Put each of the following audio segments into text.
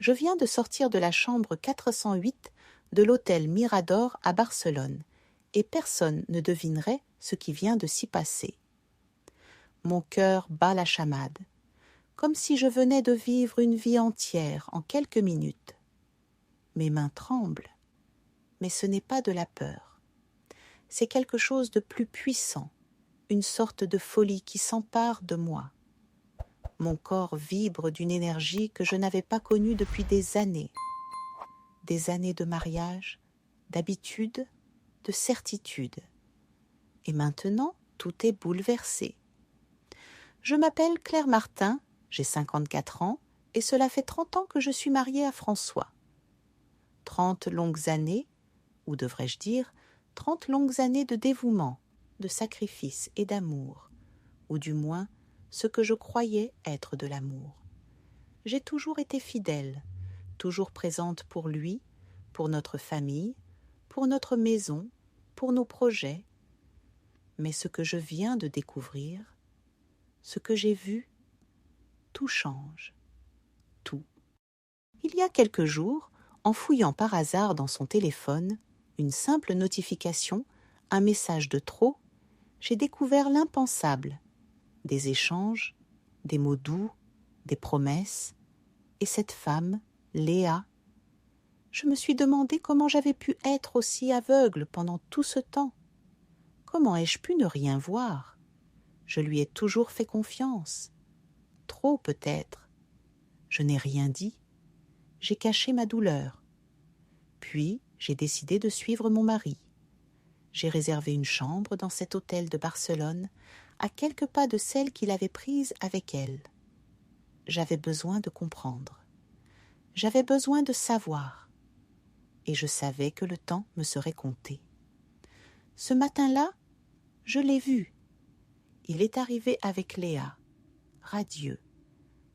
Je viens de sortir de la chambre 408 de l'hôtel Mirador à Barcelone, et personne ne devinerait ce qui vient de s'y passer. Mon cœur bat la chamade, comme si je venais de vivre une vie entière en quelques minutes. Mes mains tremblent, mais ce n'est pas de la peur. C'est quelque chose de plus puissant, une sorte de folie qui s'empare de moi. Mon corps vibre d'une énergie que je n'avais pas connue depuis des années de mariage, d'habitude, de certitude. Et maintenant, tout est bouleversé. Je m'appelle Claire Martin, j'ai 54 ans, et cela fait 30 ans que je suis mariée à François. 30 longues années, ou devrais-je dire, 30 longues années de dévouement, de sacrifice et d'amour, ou du moins ce que je croyais être de l'amour. J'ai toujours été fidèle, toujours présente pour lui, pour notre famille, pour notre maison, pour nos projets. Mais ce que je viens de découvrir, ce que j'ai vu, tout change, tout. Il y a quelques jours, en fouillant par hasard dans son téléphone, une simple notification, un message de trop, j'ai découvert l'impensable, des échanges, des mots doux, des promesses, et cette femme, Léa. Je me suis demandé comment j'avais pu être aussi aveugle pendant tout ce temps. Comment ai-je pu ne rien voir? Je lui ai toujours fait confiance. Trop peut-être. Je n'ai rien dit. J'ai caché ma douleur. Puis, j'ai décidé de suivre mon mari. J'ai réservé une chambre dans cet hôtel de Barcelone, à quelques pas de celle qu'il avait prise avec elle. J'avais besoin de comprendre. J'avais besoin de savoir. Et je savais que le temps me serait compté. Ce matin-là, je l'ai vu. Il est arrivé avec Léa, radieux,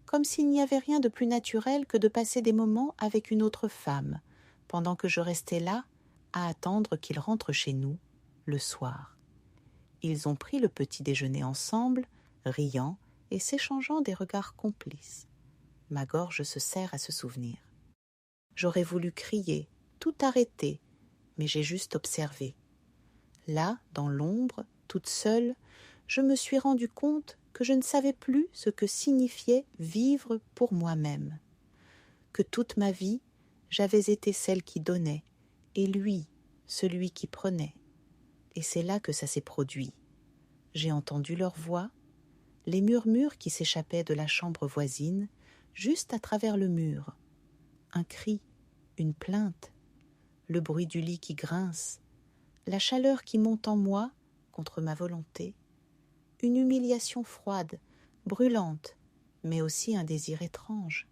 comme s'il n'y avait rien de plus naturel que de passer des moments avec une autre femme, pendant que je restais là à attendre qu'il rentre chez nous, le soir. Ils ont pris le petit déjeuner ensemble, riant et s'échangeant des regards complices. Ma gorge se serre à ce souvenir. J'aurais voulu crier, tout arrêter, mais j'ai juste observé. Là, dans l'ombre, toute seule, je me suis rendu compte que je ne savais plus ce que signifiait vivre pour moi-même. Que toute ma vie, j'avais été celle qui donnait, et lui, celui qui prenait. Et c'est là que ça s'est produit. J'ai entendu leur voix, les murmures qui s'échappaient de la chambre voisine, juste à travers le mur. Un cri, une plainte, le bruit du lit qui grince, la chaleur qui monte en moi contre ma volonté, une humiliation froide, brûlante, mais aussi un désir étrange.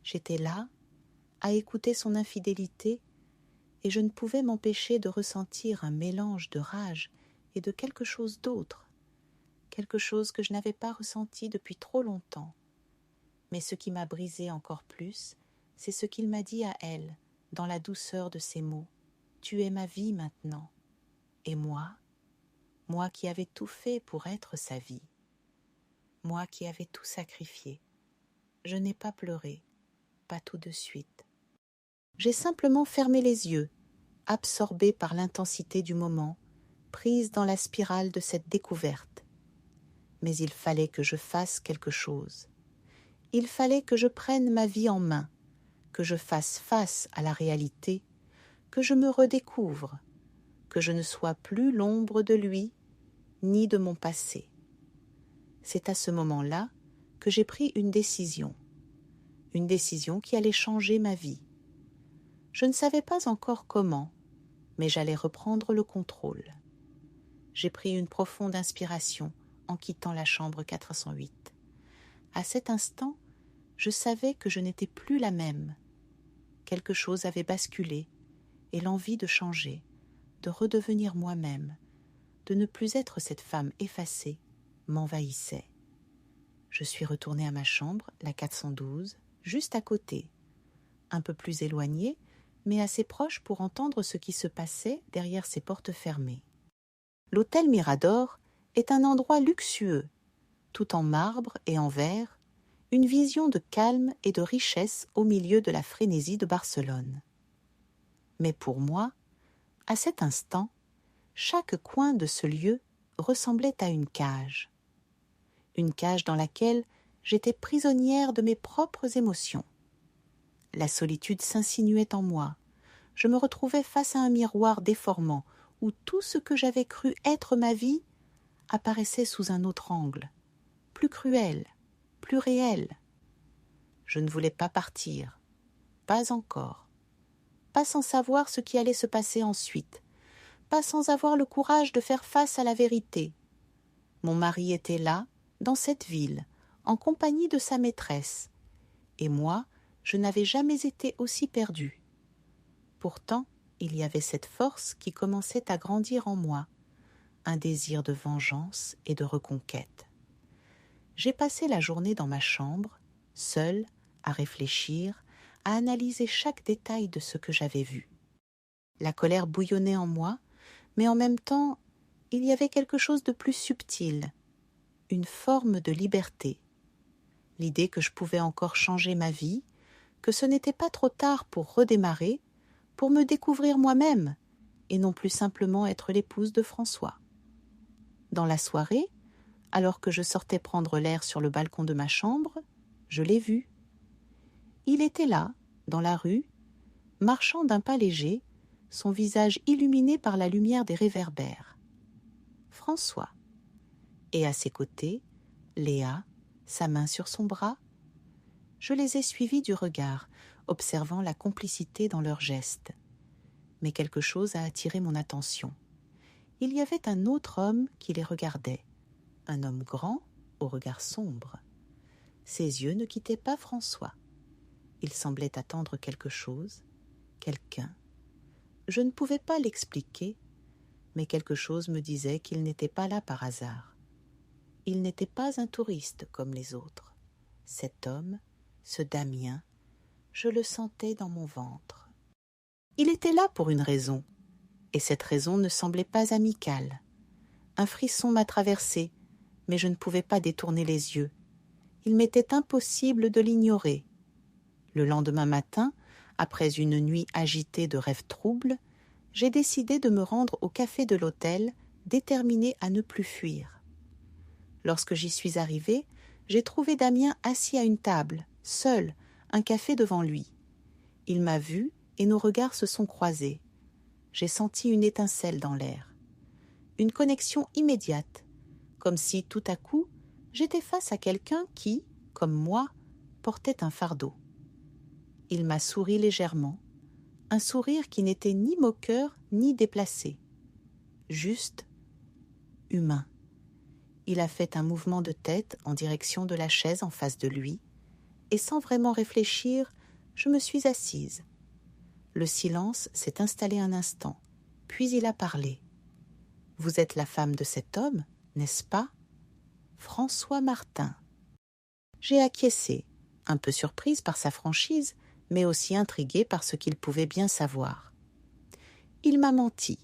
J'étais là, à écouter son infidélité, et je ne pouvais m'empêcher de ressentir un mélange de rage et de quelque chose d'autre, quelque chose que je n'avais pas ressenti depuis trop longtemps. Mais ce qui m'a brisé encore plus, c'est ce qu'il m'a dit à elle, dans la douceur de ses mots. « Tu es ma vie maintenant. » Et moi qui avais tout fait pour être sa vie, moi qui avais tout sacrifié, je n'ai pas pleuré, pas tout de suite. J'ai simplement fermé les yeux, absorbée par l'intensité du moment, prise dans la spirale de cette découverte. Mais il fallait que je fasse quelque chose. Il fallait que je prenne ma vie en main, que je fasse face à la réalité, que je me redécouvre, que je ne sois plus l'ombre de lui, ni de mon passé. C'est à ce moment-là que j'ai pris une décision qui allait changer ma vie. Je ne savais pas encore comment, mais j'allais reprendre le contrôle. J'ai pris une profonde inspiration en quittant la chambre 408. À cet instant, je savais que je n'étais plus la même. Quelque chose avait basculé, et l'envie de changer, de redevenir moi-même, de ne plus être cette femme effacée, m'envahissait. Je suis retournée à ma chambre, la 412, juste à côté, un peu plus éloignée, mais assez proche pour entendre ce qui se passait derrière ces portes fermées. L'hôtel Mirador est un endroit luxueux, tout en marbre et en verre, une vision de calme et de richesse au milieu de la frénésie de Barcelone. Mais pour moi, à cet instant, chaque coin de ce lieu ressemblait à une cage dans laquelle j'étais prisonnière de mes propres émotions. La solitude s'insinuait en moi. Je me retrouvais face à un miroir déformant où tout ce que j'avais cru être ma vie apparaissait sous un autre angle, plus cruel, plus réel. Je ne voulais pas partir, pas encore, pas sans savoir ce qui allait se passer ensuite, pas sans avoir le courage de faire face à la vérité. Mon mari était là, dans cette ville, en compagnie de sa maîtresse, et moi, je n'avais jamais été aussi perdue. Pourtant, il y avait cette force qui commençait à grandir en moi, un désir de vengeance et de reconquête. J'ai passé la journée dans ma chambre, seule, à réfléchir, à analyser chaque détail de ce que j'avais vu. La colère bouillonnait en moi, mais en même temps, il y avait quelque chose de plus subtil, une forme de liberté. L'idée que je pouvais encore changer ma vie, que ce n'était pas trop tard pour redémarrer, pour me découvrir moi-même, et non plus simplement être l'épouse de François. Dans la soirée, alors que je sortais prendre l'air sur le balcon de ma chambre, je l'ai vu. Il était là, dans la rue, marchant d'un pas léger, son visage illuminé par la lumière des réverbères. François. Et à ses côtés, Léa, sa main sur son bras. Je les ai suivis du regard, observant la complicité dans leurs gestes. Mais quelque chose a attiré mon attention. Il y avait un autre homme qui les regardait, un homme grand, au regard sombre. Ses yeux ne quittaient pas François. Il semblait attendre quelque chose, quelqu'un. Je ne pouvais pas l'expliquer, mais quelque chose me disait qu'il n'était pas là par hasard. Il n'était pas un touriste comme les autres. Cet homme, ce Damien, je le sentais dans mon ventre. Il était là pour une raison, et cette raison ne semblait pas amicale. Un frisson m'a traversée, mais je ne pouvais pas détourner les yeux. Il m'était impossible de l'ignorer. Le lendemain matin, après une nuit agitée de rêves troubles, j'ai décidé de me rendre au café de l'hôtel, déterminée à ne plus fuir. Lorsque j'y suis arrivée, j'ai trouvé Damien assis à une table, seul, un café devant lui. Il m'a vue et nos regards se sont croisés. J'ai senti une étincelle dans l'air. Une connexion immédiate, comme si, tout à coup, j'étais face à quelqu'un qui, comme moi, portait un fardeau. Il m'a souri légèrement, un sourire qui n'était ni moqueur ni déplacé, juste humain. Il a fait un mouvement de tête en direction de la chaise en face de lui, et sans vraiment réfléchir, je me suis assise. Le silence s'est installé un instant, puis il a parlé. « Vous êtes la femme de cet homme, n'est-ce pas ? François Martin. » J'ai acquiescé, un peu surprise par sa franchise, mais aussi intriguée par ce qu'il pouvait bien savoir. Il m'a menti.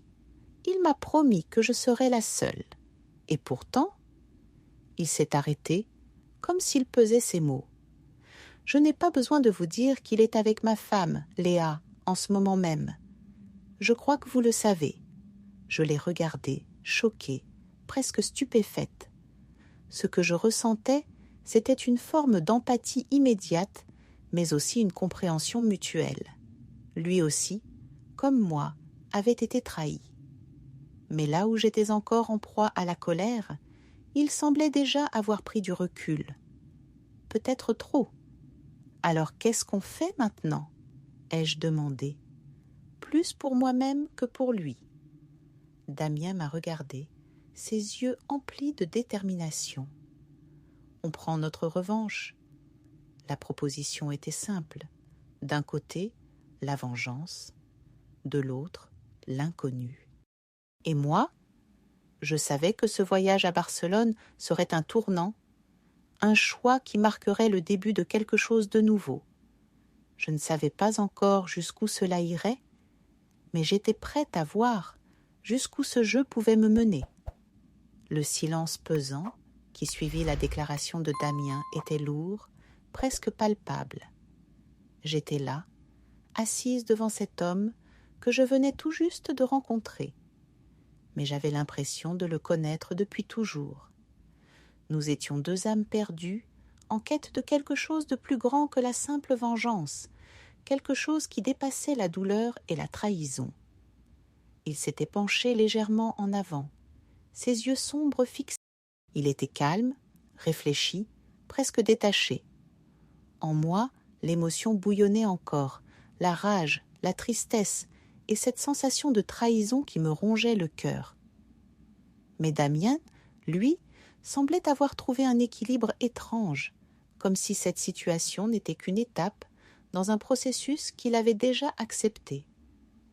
Il m'a promis que je serais la seule. Et pourtant, il s'est arrêté, comme s'il pesait ses mots. Je n'ai pas besoin de vous dire qu'il est avec ma femme, Léa, en ce moment même. Je crois que vous le savez. Je l'ai regardée, choquée, presque stupéfaite. Ce que je ressentais, c'était une forme d'empathie immédiate, mais aussi une compréhension mutuelle. Lui aussi, comme moi, avait été trahi. Mais là où j'étais encore en proie à la colère, il semblait déjà avoir pris du recul. Peut-être trop. Alors qu'est-ce qu'on fait maintenant ? Ai-je demandé. Plus pour moi-même que pour lui. Damien m'a regardé, ses yeux emplis de détermination. On prend notre revanche. La proposition était simple. D'un côté, la vengeance, de l'autre, l'inconnu. Et moi, je savais que ce voyage à Barcelone serait un tournant, un choix qui marquerait le début de quelque chose de nouveau. Je ne savais pas encore jusqu'où cela irait, mais j'étais prête à voir jusqu'où ce jeu pouvait me mener. Le silence pesant qui suivit la déclaration de Damien était lourd, presque palpable. J'étais là, assise devant cet homme que je venais tout juste de rencontrer. Mais j'avais l'impression de le connaître depuis toujours. Nous étions deux âmes perdues, en quête de quelque chose de plus grand que la simple vengeance, quelque chose qui dépassait la douleur et la trahison. Il s'était penché légèrement en avant, ses yeux sombres fixés. Il était calme, réfléchi, presque détaché. En moi, l'émotion bouillonnait encore, la rage, la tristesse et cette sensation de trahison qui me rongeait le cœur. Mais Damien, lui, semblait avoir trouvé un équilibre étrange, comme si cette situation n'était qu'une étape dans un processus qu'il avait déjà accepté.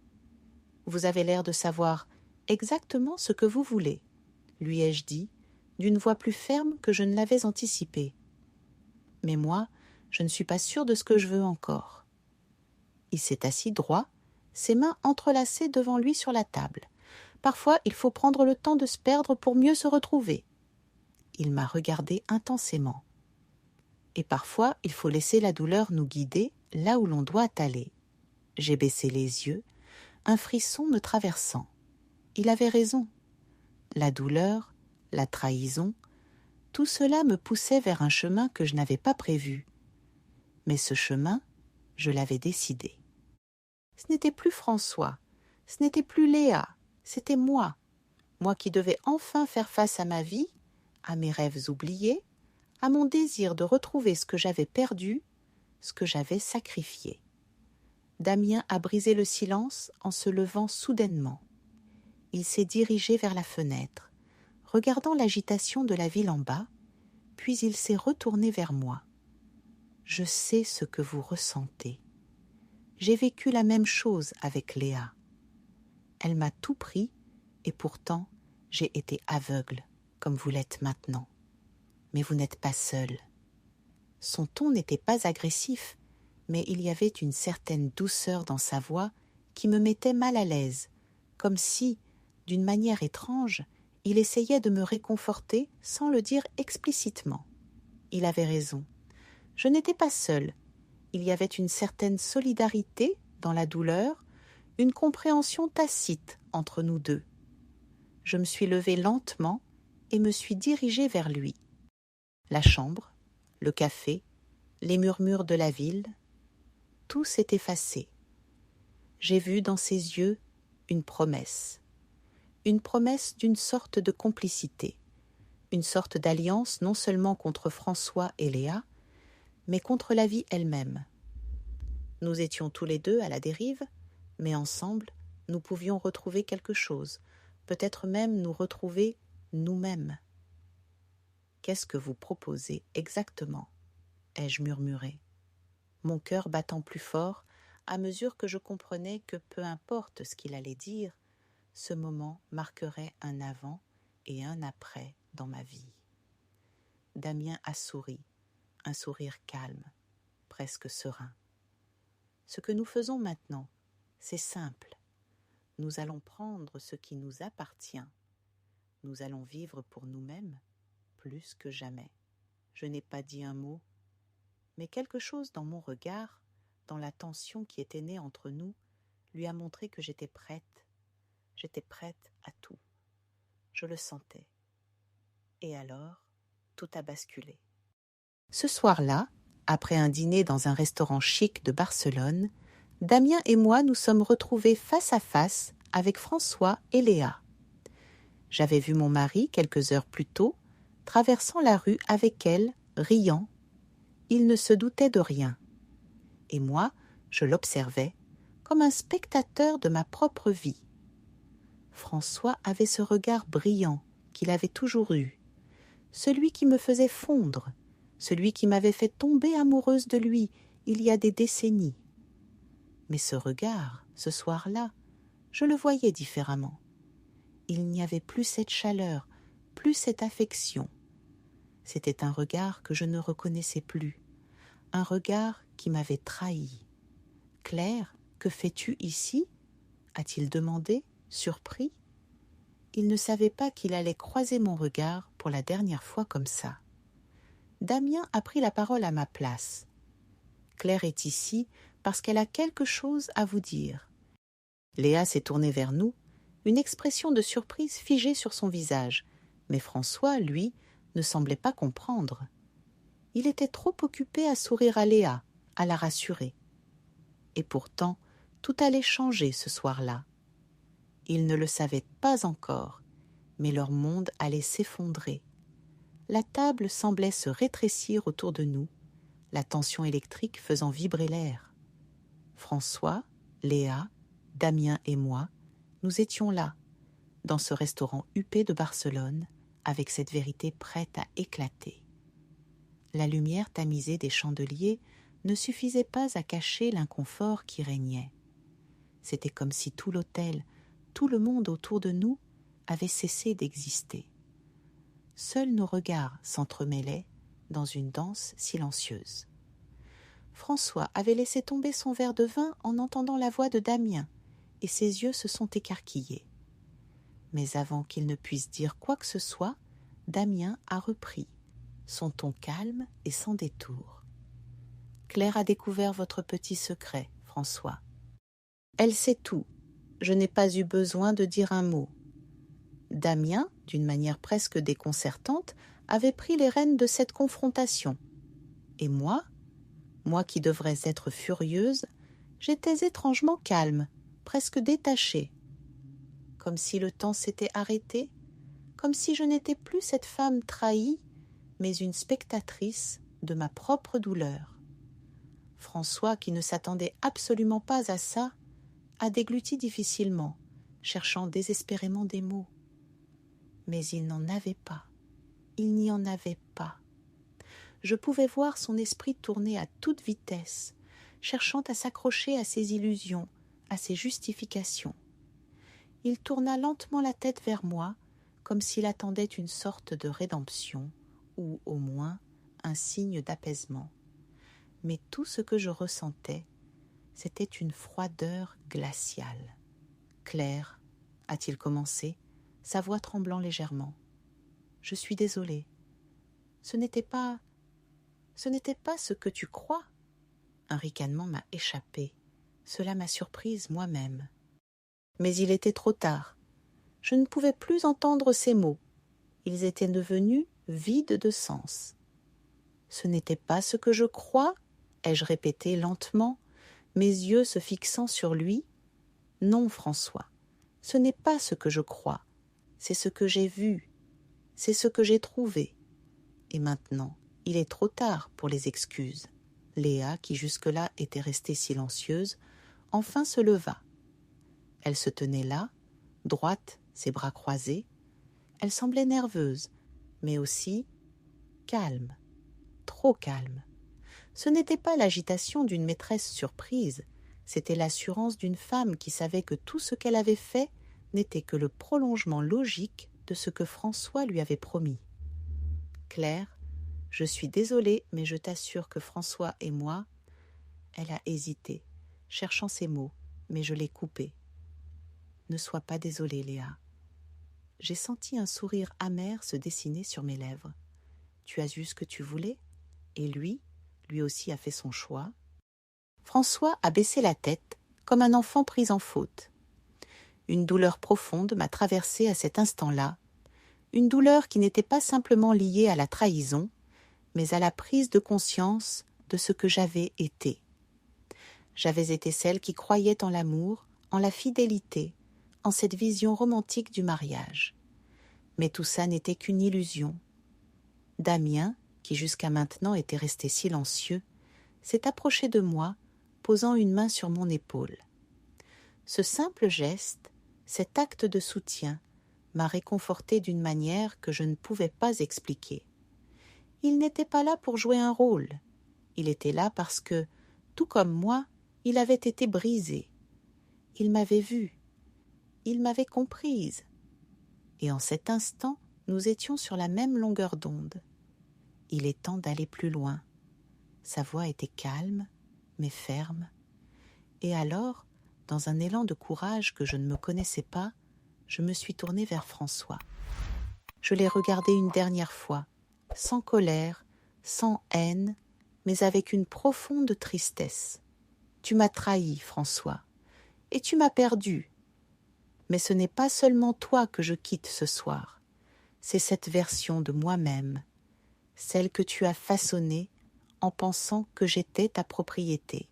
« Vous avez l'air de savoir exactement ce que vous voulez, » lui ai-je dit, d'une voix plus ferme que je ne l'avais anticipé. Mais moi, je ne suis pas sûre de ce que je veux encore. Il s'est assis droit, ses mains entrelacées devant lui sur la table. Parfois, il faut prendre le temps de se perdre pour mieux se retrouver. Il m'a regardé intensément. Et parfois, il faut laisser la douleur nous guider là où l'on doit aller. J'ai baissé les yeux, un frisson me traversant. Il avait raison. La douleur, la trahison, tout cela me poussait vers un chemin que je n'avais pas prévu. Mais ce chemin, je l'avais décidé. Ce n'était plus François, ce n'était plus Léa, c'était moi. Moi qui devais enfin faire face à ma vie, à mes rêves oubliés, à mon désir de retrouver ce que j'avais perdu, ce que j'avais sacrifié. Damien a brisé le silence en se levant soudainement. Il s'est dirigé vers la fenêtre, regardant l'agitation de la ville en bas, puis il s'est retourné vers moi. « Je sais ce que vous ressentez. J'ai vécu la même chose avec Léa. Elle m'a tout pris et pourtant j'ai été aveugle, comme vous l'êtes maintenant. Mais vous n'êtes pas seul. » Son ton n'était pas agressif, mais il y avait une certaine douceur dans sa voix qui me mettait mal à l'aise, comme si, d'une manière étrange, il essayait de me réconforter sans le dire explicitement. Il avait raison. Je n'étais pas seule. Il y avait une certaine solidarité dans la douleur, une compréhension tacite entre nous deux. Je me suis levée lentement et me suis dirigée vers lui. La chambre, le café, les murmures de la ville, tout s'est effacé. J'ai vu dans ses yeux une promesse d'une sorte de complicité, une sorte d'alliance non seulement contre François et Léa, mais contre la vie elle-même. Nous étions tous les deux à la dérive, mais ensemble, nous pouvions retrouver quelque chose, peut-être même nous retrouver nous-mêmes. « Qu'est-ce que vous proposez exactement ?» ai-je murmuré, mon cœur battant plus fort à mesure que je comprenais que peu importe ce qu'il allait dire, ce moment marquerait un avant et un après dans ma vie. Damien a souri, un sourire calme, presque serein. Ce que nous faisons maintenant, c'est simple. Nous allons prendre ce qui nous appartient. Nous allons vivre pour nous-mêmes plus que jamais. Je n'ai pas dit un mot, mais quelque chose dans mon regard, dans la tension qui était née entre nous, lui a montré que j'étais prête. J'étais prête à tout. Je le sentais. Et alors, tout a basculé. Ce soir-là, après un dîner dans un restaurant chic de Barcelone, Damien et moi nous sommes retrouvés face à face avec François et Léa. J'avais vu mon mari quelques heures plus tôt, traversant la rue avec elle, riant. Il ne se doutait de rien. Et moi, je l'observais comme un spectateur de ma propre vie. François avait ce regard brillant qu'il avait toujours eu, celui qui me faisait fondre, celui qui m'avait fait tomber amoureuse de lui il y a des décennies. Mais ce regard, ce soir-là, je le voyais différemment. Il n'y avait plus cette chaleur, plus cette affection. C'était un regard que je ne reconnaissais plus, un regard qui m'avait trahi. « Claire, que fais-tu ici ?» a-t-il demandé, surpris. Il ne savait pas qu'il allait croiser mon regard pour la dernière fois comme ça. Damien a pris la parole à ma place. Claire est ici parce qu'elle a quelque chose à vous dire. Léa s'est tournée vers nous, une expression de surprise figée sur son visage, mais François, lui, ne semblait pas comprendre. Il était trop occupé à sourire à Léa, à la rassurer. Et pourtant, tout allait changer ce soir-là. Ils ne le savaient pas encore, mais leur monde allait s'effondrer. La table semblait se rétrécir autour de nous, la tension électrique faisant vibrer l'air. François, Léa, Damien et moi, nous étions là, dans ce restaurant huppé de Barcelone, avec cette vérité prête à éclater. La lumière tamisée des chandeliers ne suffisait pas à cacher l'inconfort qui régnait. C'était comme si tout l'hôtel, tout le monde autour de nous avait cessé d'exister. Seuls nos regards s'entremêlaient dans une danse silencieuse. François avait laissé tomber son verre de vin en entendant la voix de Damien, et ses yeux se sont écarquillés. Mais avant qu'il ne puisse dire quoi que ce soit, Damien a repris, son ton calme et sans détour. « Claire a découvert votre petit secret, François. Elle sait tout. Je n'ai pas eu besoin de dire un mot. » Damien, d'une manière presque déconcertante, avait pris les rênes de cette confrontation. Et moi qui devrais être furieuse, j'étais étrangement calme, presque détachée. Comme si le temps s'était arrêté, comme si je n'étais plus cette femme trahie, mais une spectatrice de ma propre douleur. François, qui ne s'attendait absolument pas à ça, a dégluti difficilement, cherchant désespérément des mots. Mais il n'en avait pas. Il n'y en avait pas. Je pouvais voir son esprit tourner à toute vitesse, cherchant à s'accrocher à ses illusions, à ses justifications. Il tourna lentement la tête vers moi, comme s'il attendait une sorte de rédemption, ou au moins un signe d'apaisement. Mais tout ce que je ressentais, c'était une froideur glaciale. « Claire, a-t-il commencé, sa voix tremblant légèrement. « Je suis désolée. Ce n'était pas ce que tu crois. » Un ricanement m'a échappé. Cela m'a surprise moi-même. Mais il était trop tard. Je ne pouvais plus entendre ces mots. Ils étaient devenus vides de sens. « Ce n'était pas ce que je crois ?» ai-je répété lentement, mes yeux se fixant sur lui. « Non, François, ce n'est pas ce que je crois. C'est ce que j'ai vu. C'est ce que j'ai trouvé. Et maintenant, il est trop tard pour les excuses. » Léa, qui jusque-là était restée silencieuse, enfin se leva. Elle se tenait là, droite, ses bras croisés. Elle semblait nerveuse, mais aussi calme, trop calme. Ce n'était pas l'agitation d'une maîtresse surprise, c'était l'assurance d'une femme qui savait que tout ce qu'elle avait fait n'était que le prolongement logique de ce que François lui avait promis. « Claire, je suis désolée, mais je t'assure que François et moi... » Elle a hésité, cherchant ses mots, mais je l'ai coupé. « Ne sois pas désolée, Léa. » J'ai senti un sourire amer se dessiner sur mes lèvres. « Tu as eu ce que tu voulais, et lui aussi a fait son choix. » François a baissé la tête, comme un enfant pris en faute. Une douleur profonde m'a traversée à cet instant-là, une douleur qui n'était pas simplement liée à la trahison, mais à la prise de conscience de ce que j'avais été. J'avais été celle qui croyait en l'amour, en la fidélité, en cette vision romantique du mariage. Mais tout ça n'était qu'une illusion. Damien, qui jusqu'à maintenant était resté silencieux, s'est approché de moi, posant une main sur mon épaule. Ce simple geste, cet acte de soutien, m'a réconfortée d'une manière que je ne pouvais pas expliquer. Il n'était pas là pour jouer un rôle. Il était là parce que, tout comme moi, il avait été brisé. Il m'avait vue. Il m'avait comprise. Et en cet instant, nous étions sur la même longueur d'onde. Il est temps d'aller plus loin. Sa voix était calme, mais ferme. Et alors, dans un élan de courage que je ne me connaissais pas, je me suis tournée vers François. Je l'ai regardé une dernière fois, sans colère, sans haine, mais avec une profonde tristesse. Tu m'as trahi, François, et tu m'as perdu. Mais ce n'est pas seulement toi que je quitte ce soir, c'est cette version de moi-même, celle que tu as façonnée en pensant que j'étais ta propriété.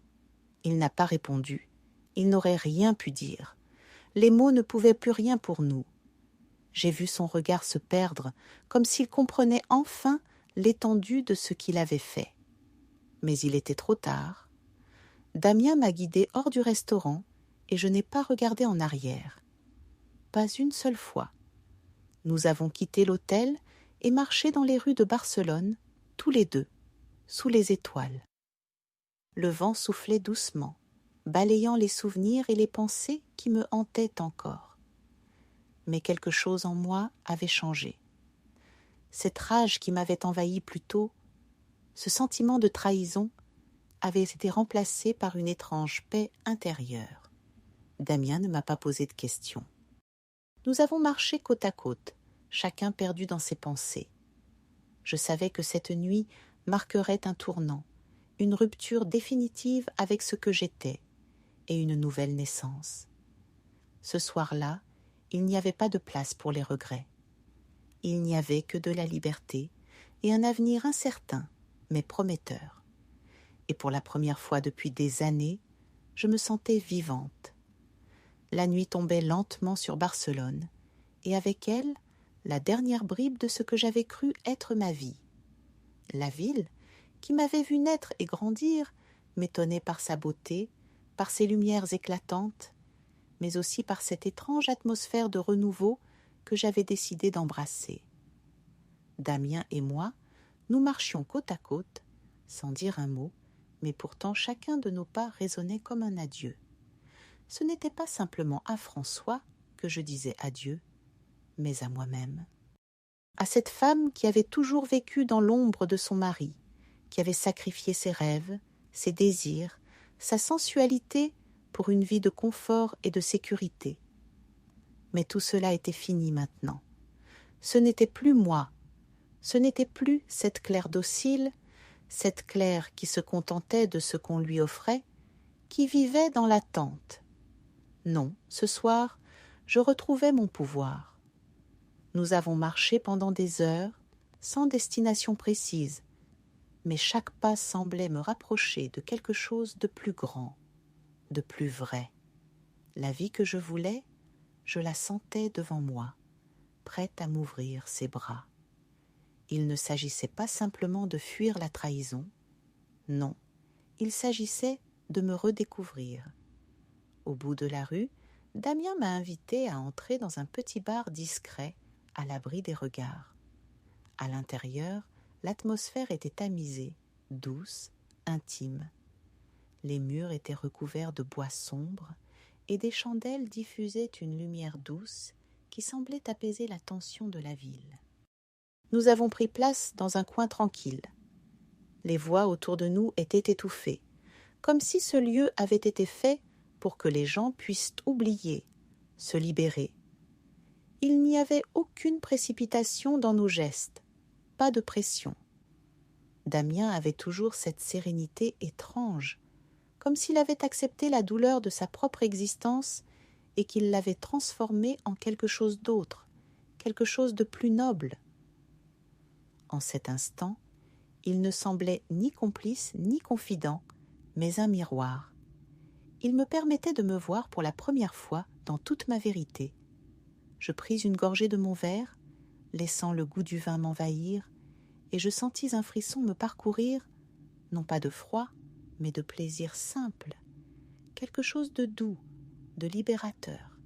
Il n'a pas répondu, il n'aurait rien pu dire. Les mots ne pouvaient plus rien pour nous. J'ai vu son regard se perdre, comme s'il comprenait enfin l'étendue de ce qu'il avait fait. Mais il était trop tard. Damien m'a guidée hors du restaurant et je n'ai pas regardé en arrière. Pas une seule fois. Nous avons quitté l'hôtel et marché dans les rues de Barcelone, tous les deux, sous les étoiles. Le vent soufflait doucement, balayant les souvenirs et les pensées qui me hantaient encore. Mais quelque chose en moi avait changé. Cette rage qui m'avait envahi plus tôt, ce sentiment de trahison, avait été remplacé par une étrange paix intérieure. Damien ne m'a pas posé de questions. Nous avons marché côte à côte, chacun perdu dans ses pensées. Je savais que cette nuit marquerait un tournant, une rupture définitive avec ce que j'étais, et une nouvelle naissance. Ce soir-là, il n'y avait pas de place pour les regrets. Il n'y avait que de la liberté et un avenir incertain, mais prometteur. Et pour la première fois depuis des années, je me sentais vivante. La nuit tombait lentement sur Barcelone, et avec elle, la dernière bribe de ce que j'avais cru être ma vie. La ville, qui m'avait vu naître et grandir, m'étonnait par sa beauté, par ses lumières éclatantes, mais aussi par cette étrange atmosphère de renouveau que j'avais décidé d'embrasser. Damien et moi, nous marchions côte à côte, sans dire un mot, mais pourtant chacun de nos pas résonnait comme un adieu. Ce n'était pas simplement à François que je disais adieu, mais à moi-même. À cette femme qui avait toujours vécu dans l'ombre de son mari, qui avait sacrifié ses rêves, ses désirs, sa sensualité pour une vie de confort et de sécurité. Mais tout cela était fini maintenant. Ce n'était plus moi, ce n'était plus cette Claire docile, cette Claire qui se contentait de ce qu'on lui offrait, qui vivait dans l'attente. Non, ce soir, je retrouvais mon pouvoir. Nous avons marché pendant des heures, sans destination précise, mais chaque pas semblait me rapprocher de quelque chose de plus grand, de plus vrai. La vie que je voulais, je la sentais devant moi, prête à m'ouvrir ses bras. Il ne s'agissait pas simplement de fuir la trahison, non, il s'agissait de me redécouvrir. Au bout de la rue, Damien m'a invité à entrer dans un petit bar discret, à l'abri des regards. À l'intérieur, l'atmosphère était tamisée, douce, intime. Les murs étaient recouverts de bois sombre et des chandelles diffusaient une lumière douce qui semblait apaiser la tension de la ville. Nous avons pris place dans un coin tranquille. Les voix autour de nous étaient étouffées, comme si ce lieu avait été fait pour que les gens puissent oublier, se libérer. Il n'y avait aucune précipitation dans nos gestes, pas de pression. Damien avait toujours cette sérénité étrange, comme s'il avait accepté la douleur de sa propre existence et qu'il l'avait transformée en quelque chose d'autre, quelque chose de plus noble. En cet instant, il ne semblait ni complice ni confident, mais un miroir. Il me permettait de me voir pour la première fois dans toute ma vérité. Je pris une gorgée de mon verre, laissant le goût du vin m'envahir, et je sentis un frisson me parcourir, non pas de froid, mais de plaisir simple, quelque chose de doux, de libérateur.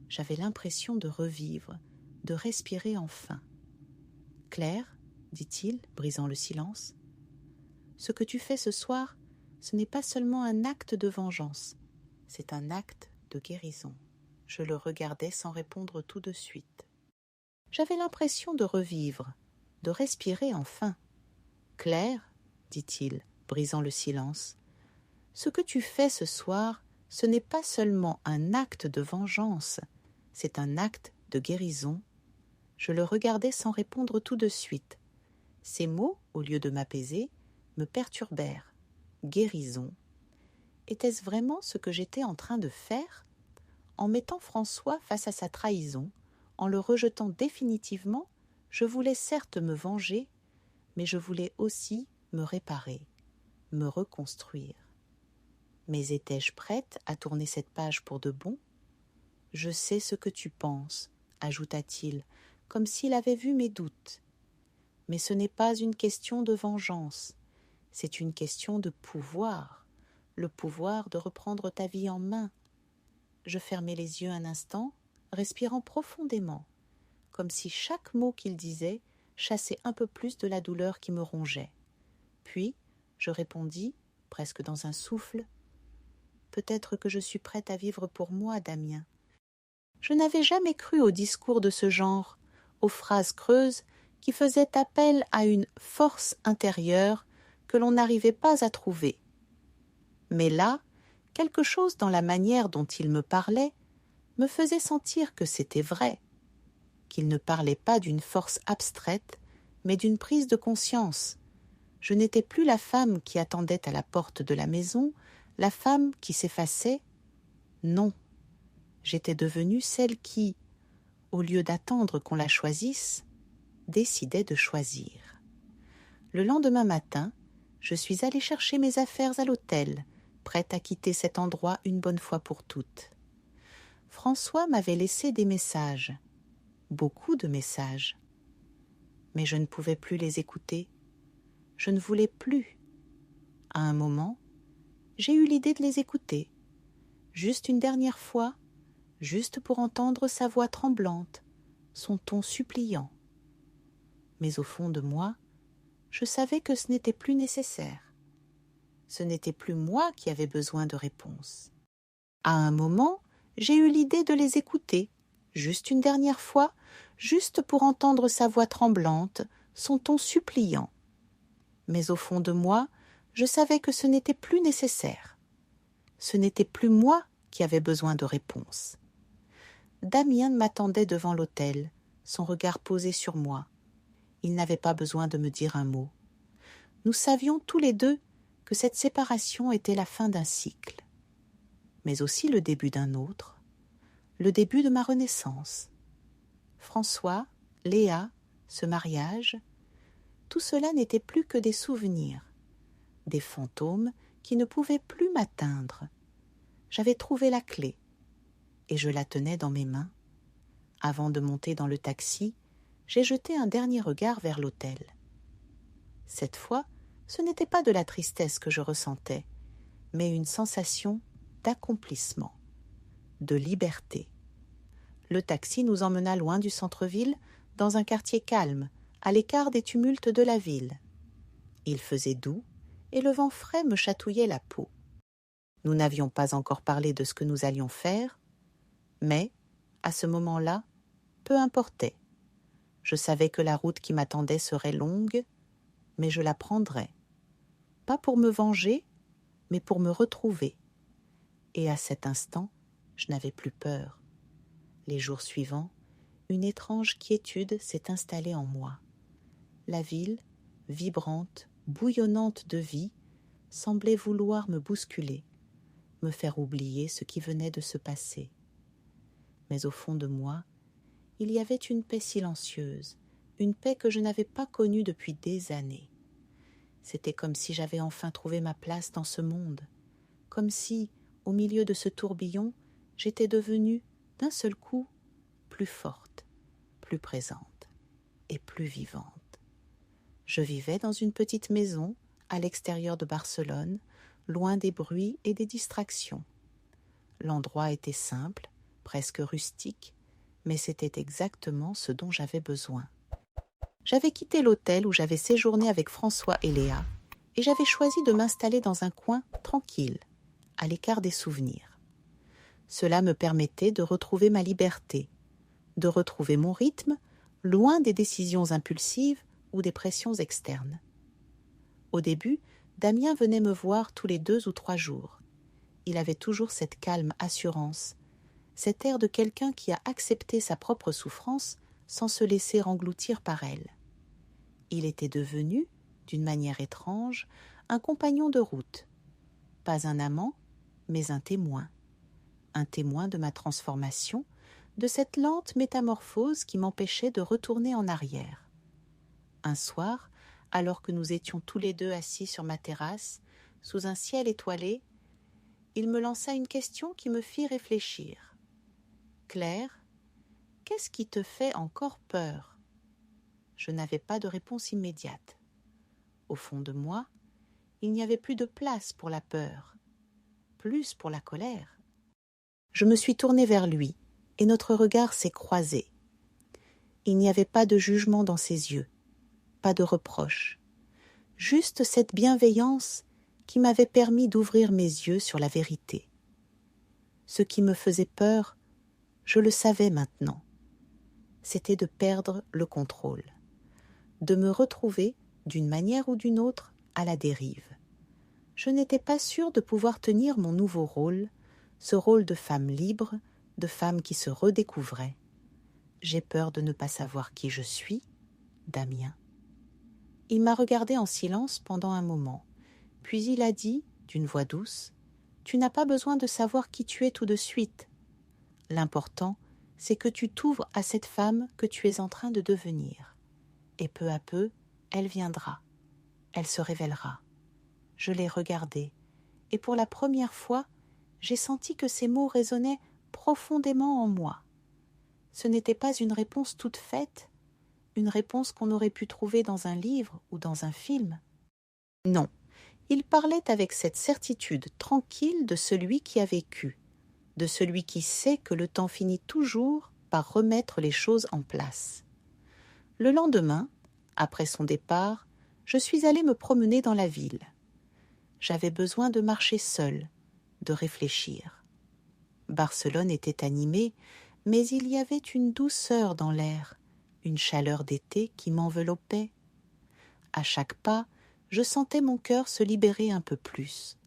J'avais l'impression de revivre, de respirer enfin. « Claire, dit-il, brisant le silence, ce que tu fais ce soir, ce n'est pas seulement un acte de vengeance, c'est un acte de guérison. » Je le regardais sans répondre tout de suite. J'avais l'impression de revivre, de respirer enfin. « Claire, dit-il, brisant le silence, ce que tu fais ce soir, ce n'est pas seulement un acte de vengeance, c'est un acte de guérison. » Je le regardais sans répondre tout de suite. Ces mots, au lieu de m'apaiser, me perturbèrent. Guérison. Était-ce vraiment ce que j'étais en train de faire? En mettant François face à sa trahison, en le rejetant définitivement, je voulais certes me venger, mais je voulais aussi me réparer, me reconstruire. Mais étais-je prête à tourner cette page pour de bon? « Je sais ce que tu penses », ajouta-t-il, comme s'il avait vu mes doutes. Mais ce n'est pas une question de vengeance, c'est une question de pouvoir, le pouvoir de reprendre ta vie en main. Je fermai les yeux un instant, respirant profondément, comme si chaque mot qu'il disait chassait un peu plus de la douleur qui me rongeait. Puis, je répondis, presque dans un souffle, « Peut-être que je suis prête à vivre pour moi, Damien. » Je n'avais jamais cru aux discours de ce genre, aux phrases creuses qui faisaient appel à une force intérieure que l'on n'arrivait pas à trouver. Mais là, quelque chose dans la manière dont il me parlait me faisait sentir que c'était vrai, qu'il ne parlait pas d'une force abstraite, mais d'une prise de conscience. Je n'étais plus la femme qui attendait à la porte de la maison, la femme qui s'effaçait. Non. J'étais devenue celle qui, au lieu d'attendre qu'on la choisisse, décidait de choisir. Le lendemain matin, je suis allée chercher mes affaires à l'hôtel, prête à quitter cet endroit une bonne fois pour toutes. François m'avait laissé des messages, beaucoup de messages. Mais je ne pouvais plus les écouter. Je ne voulais plus. À un moment, j'ai eu l'idée de les écouter, juste une dernière fois, juste pour entendre sa voix tremblante, son ton suppliant. Mais au fond de moi, je savais que ce n'était plus nécessaire. Ce n'était plus moi qui avais besoin de réponse. À un moment, j'ai eu l'idée de les écouter, juste une dernière fois, juste pour entendre sa voix tremblante, son ton suppliant. Mais au fond de moi, je savais que ce n'était plus nécessaire. Ce n'était plus moi qui avais besoin de réponse. Damien m'attendait devant l'autel, son regard posé sur moi. Il n'avait pas besoin de me dire un mot. Nous savions tous les deux que cette séparation était la fin d'un cycle, mais aussi le début d'un autre, le début de ma renaissance. François, Léa, ce mariage, tout cela n'était plus que des souvenirs, des fantômes qui ne pouvaient plus m'atteindre. J'avais trouvé la clé, et je la tenais dans mes mains. Avant de monter dans le taxi, j'ai jeté un dernier regard vers l'hôtel. Cette fois, ce n'était pas de la tristesse que je ressentais, mais une sensation d'accomplissement, de liberté. Le taxi nous emmena loin du centre-ville, dans un quartier calme, à l'écart des tumultes de la ville. Il faisait doux, et le vent frais me chatouillait la peau. Nous n'avions pas encore parlé de ce que nous allions faire, mais, à ce moment-là, peu importait. Je savais que la route qui m'attendait serait longue, mais je la prendrais. Pas pour me venger, mais pour me retrouver. Et à cet instant, je n'avais plus peur. Les jours suivants, une étrange quiétude s'est installée en moi. La ville, vibrante, bouillonnante de vie, semblait vouloir me bousculer, me faire oublier ce qui venait de se passer. Mais au fond de moi, il y avait une paix silencieuse, une paix que je n'avais pas connue depuis des années. C'était comme si j'avais enfin trouvé ma place dans ce monde, comme si, au milieu de ce tourbillon, j'étais devenue, d'un seul coup, plus forte, plus présente et plus vivante. Je vivais dans une petite maison, à l'extérieur de Barcelone, loin des bruits et des distractions. L'endroit était simple, presque rustique, mais c'était exactement ce dont j'avais besoin. J'avais quitté l'hôtel où j'avais séjourné avec François et Léa, et j'avais choisi de m'installer dans un coin tranquille, à l'écart des souvenirs. Cela me permettait de retrouver ma liberté, de retrouver mon rythme, loin des décisions impulsives ou des pressions externes. Au début, Damien venait me voir tous les 2 ou 3 jours. Il avait toujours cette calme assurance, cet air de quelqu'un qui a accepté sa propre souffrance sans se laisser engloutir par elle. Il était devenu, d'une manière étrange, un compagnon de route. Pas un amant, mais un témoin de ma transformation, de cette lente métamorphose qui m'empêchait de retourner en arrière. Un soir, alors que nous étions tous les deux assis sur ma terrasse, sous un ciel étoilé, il me lança une question qui me fit réfléchir. « Claire, qu'est-ce qui te fait encore peur ?» Je n'avais pas de réponse immédiate. Au fond de moi, il n'y avait plus de place pour la peur, plus pour la colère. Je me suis tournée vers lui, et notre regard s'est croisé. Il n'y avait pas de jugement dans ses yeux, pas de reproche, juste cette bienveillance qui m'avait permis d'ouvrir mes yeux sur la vérité. Ce qui me faisait peur, je le savais maintenant. C'était de perdre le contrôle, de me retrouver, d'une manière ou d'une autre, à la dérive. Je n'étais pas sûre de pouvoir tenir mon nouveau rôle, ce rôle de femme libre, de femme qui se redécouvrait. J'ai peur de ne pas savoir qui je suis, Damien. Il m'a regardée en silence pendant un moment, puis il a dit, d'une voix douce, « Tu n'as pas besoin de savoir qui tu es tout de suite. L'important, c'est que tu t'ouvres à cette femme que tu es en train de devenir. Et peu à peu, elle viendra. Elle se révélera. » Je l'ai regardée, et pour la première fois, j'ai senti que ces mots résonnaient profondément en moi. Ce n'était pas une réponse toute faite, une réponse qu'on aurait pu trouver dans un livre ou dans un film. Non, il parlait avec cette certitude tranquille de celui qui a vécu, de celui qui sait que le temps finit toujours par remettre les choses en place. Le lendemain, après son départ, je suis allée me promener dans la ville. J'avais besoin de marcher seule, de réfléchir. Barcelone était animée, mais il y avait une douceur dans l'air, une chaleur d'été qui m'enveloppait. À chaque pas, je sentais mon cœur se libérer un peu plus.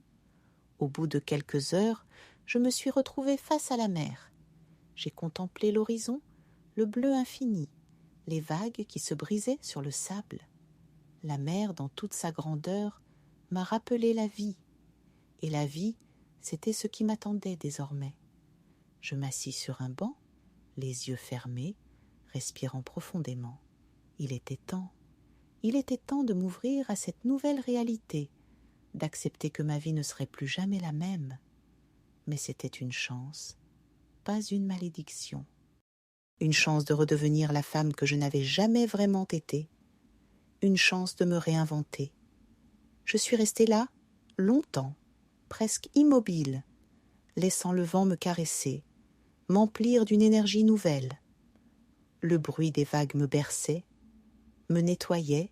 Au bout de quelques heures, je me suis retrouvée face à la mer. J'ai contemplé l'horizon, le bleu infini, les vagues qui se brisaient sur le sable. La mer, dans toute sa grandeur, m'a rappelé la vie. Et la vie, c'était ce qui m'attendait désormais. Je m'assis sur un banc, les yeux fermés, respirant profondément. Il était temps de m'ouvrir à cette nouvelle réalité, d'accepter que ma vie ne serait plus jamais la même. Mais c'était une chance, pas une malédiction. Une chance de redevenir la femme que je n'avais jamais vraiment été, une chance de me réinventer. Je suis restée là, longtemps, presque immobile, laissant le vent me caresser, m'emplir d'une énergie nouvelle. Le bruit des vagues me berçait, me nettoyait.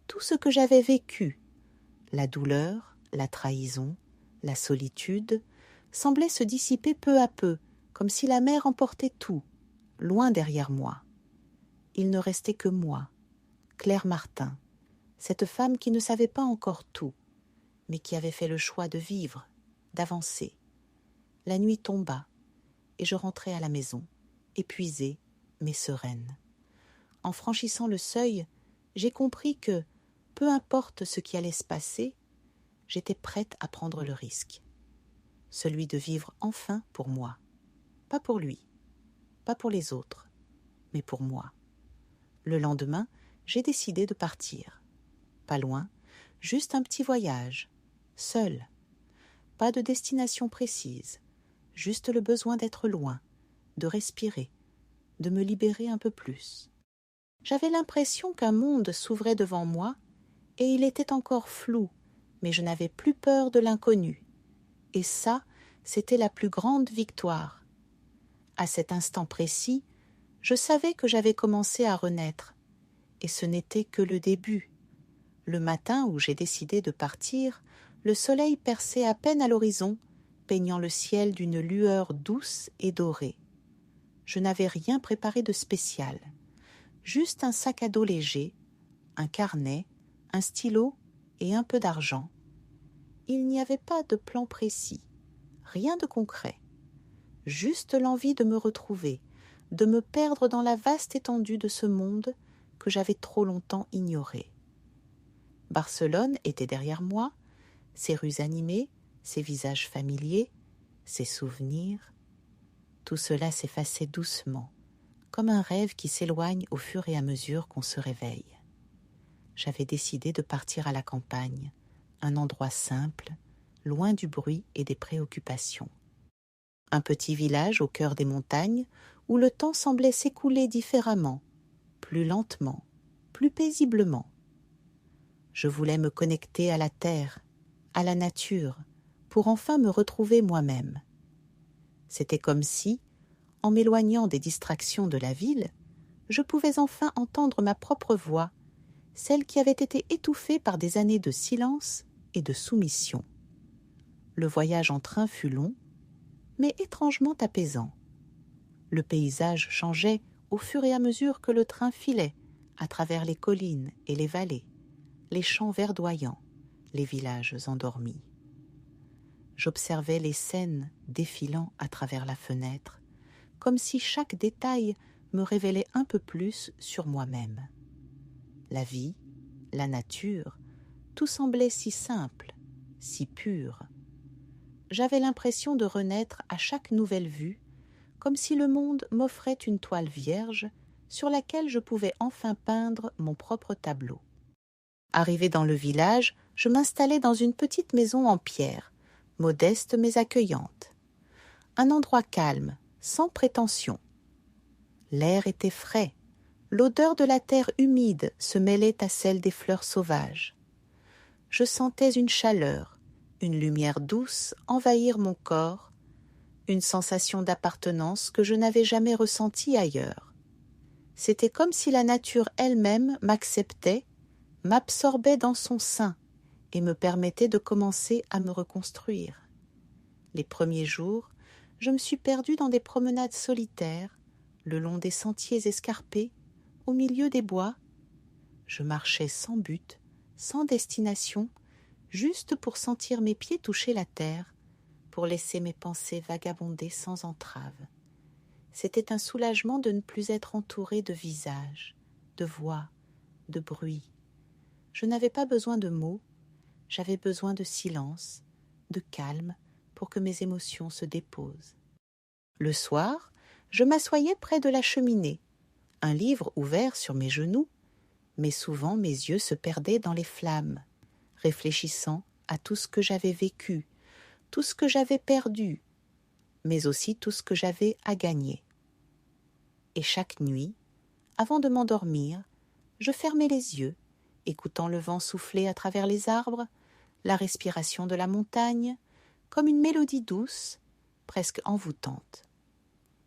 Tout ce que j'avais vécu, la douleur, la trahison, la solitude, semblait se dissiper peu à peu, comme si la mer emportait tout, loin derrière moi. Il ne restait que moi, Claire Martin, cette femme qui ne savait pas encore tout, mais qui avait fait le choix de vivre, d'avancer. La nuit tomba, et je rentrai à la maison, épuisée, mais sereine. En franchissant le seuil, j'ai compris que, peu importe ce qui allait se passer, j'étais prête à prendre le risque. Celui de vivre enfin pour moi. Pas pour lui, pas pour les autres, mais pour moi. Le lendemain, j'ai décidé de partir. Pas loin, juste un petit voyage, seul. Pas de destination précise, juste le besoin d'être loin, de respirer, de me libérer un peu plus. J'avais l'impression qu'un monde s'ouvrait devant moi et il était encore flou, mais je n'avais plus peur de l'inconnu. Et ça, c'était la plus grande victoire. À cet instant précis, je savais que j'avais commencé à renaître, et ce n'était que le début. Le matin où j'ai décidé de partir, le soleil perçait à peine à l'horizon, peignant le ciel d'une lueur douce et dorée. Je n'avais rien préparé de spécial, juste un sac à dos léger, un carnet, un stylo et un peu d'argent. Il n'y avait pas de plan précis, rien de concret, juste l'envie de me retrouver, de me perdre dans la vaste étendue de ce monde que j'avais trop longtemps ignoré. Barcelone était derrière moi, ses rues animées, ses visages familiers, ses souvenirs. Tout cela s'effaçait doucement, comme un rêve qui s'éloigne au fur et à mesure qu'on se réveille. J'avais décidé de partir à la campagne, un endroit simple, loin du bruit et des préoccupations. Un petit village au cœur des montagnes où le temps semblait s'écouler différemment, plus lentement, plus paisiblement. Je voulais me connecter à la terre, à la nature, pour enfin me retrouver moi-même. C'était comme si, en m'éloignant des distractions de la ville, je pouvais enfin entendre ma propre voix, celle qui avait été étouffée par des années de silence et de soumission. Le voyage en train fut long, mais étrangement apaisant. Le paysage changeait au fur et à mesure que le train filait à travers les collines et les vallées, les champs verdoyants, les villages endormis. J'observais les scènes défilant à travers la fenêtre, comme si chaque détail me révélait un peu plus sur moi-même. La vie, la nature, tout semblait si simple, si pur. J'avais l'impression de renaître à chaque nouvelle vue, comme si le monde m'offrait une toile vierge sur laquelle je pouvais enfin peindre mon propre tableau. Arrivé dans le village, je m'installai dans une petite maison en pierre, modeste mais accueillante. Un endroit calme, sans prétention. L'air était frais, l'odeur de la terre humide se mêlait à celle des fleurs sauvages. Je sentais une chaleur, une lumière douce envahir mon corps, une sensation d'appartenance que je n'avais jamais ressentie ailleurs. C'était comme si la nature elle-même m'acceptait, m'absorbait dans son sein et me permettait de commencer à me reconstruire. Les premiers jours, je me suis perdue dans des promenades solitaires, le long des sentiers escarpés, au milieu des bois. Je marchais sans but, sans destination, juste pour sentir mes pieds toucher la terre, pour laisser mes pensées vagabonder sans entrave. C'était un soulagement de ne plus être entourée de visages, de voix, de bruit. Je n'avais pas besoin de mots, j'avais besoin de silence, de calme, pour que mes émotions se déposent. Le soir, je m'assoyais près de la cheminée, un livre ouvert sur mes genoux, mais souvent mes yeux se perdaient dans les flammes, réfléchissant à tout ce que j'avais vécu, tout ce que j'avais perdu, mais aussi tout ce que j'avais à gagner. Et chaque nuit, avant de m'endormir, je fermais les yeux, écoutant le vent souffler à travers les arbres, la respiration de la montagne, comme une mélodie douce, presque envoûtante.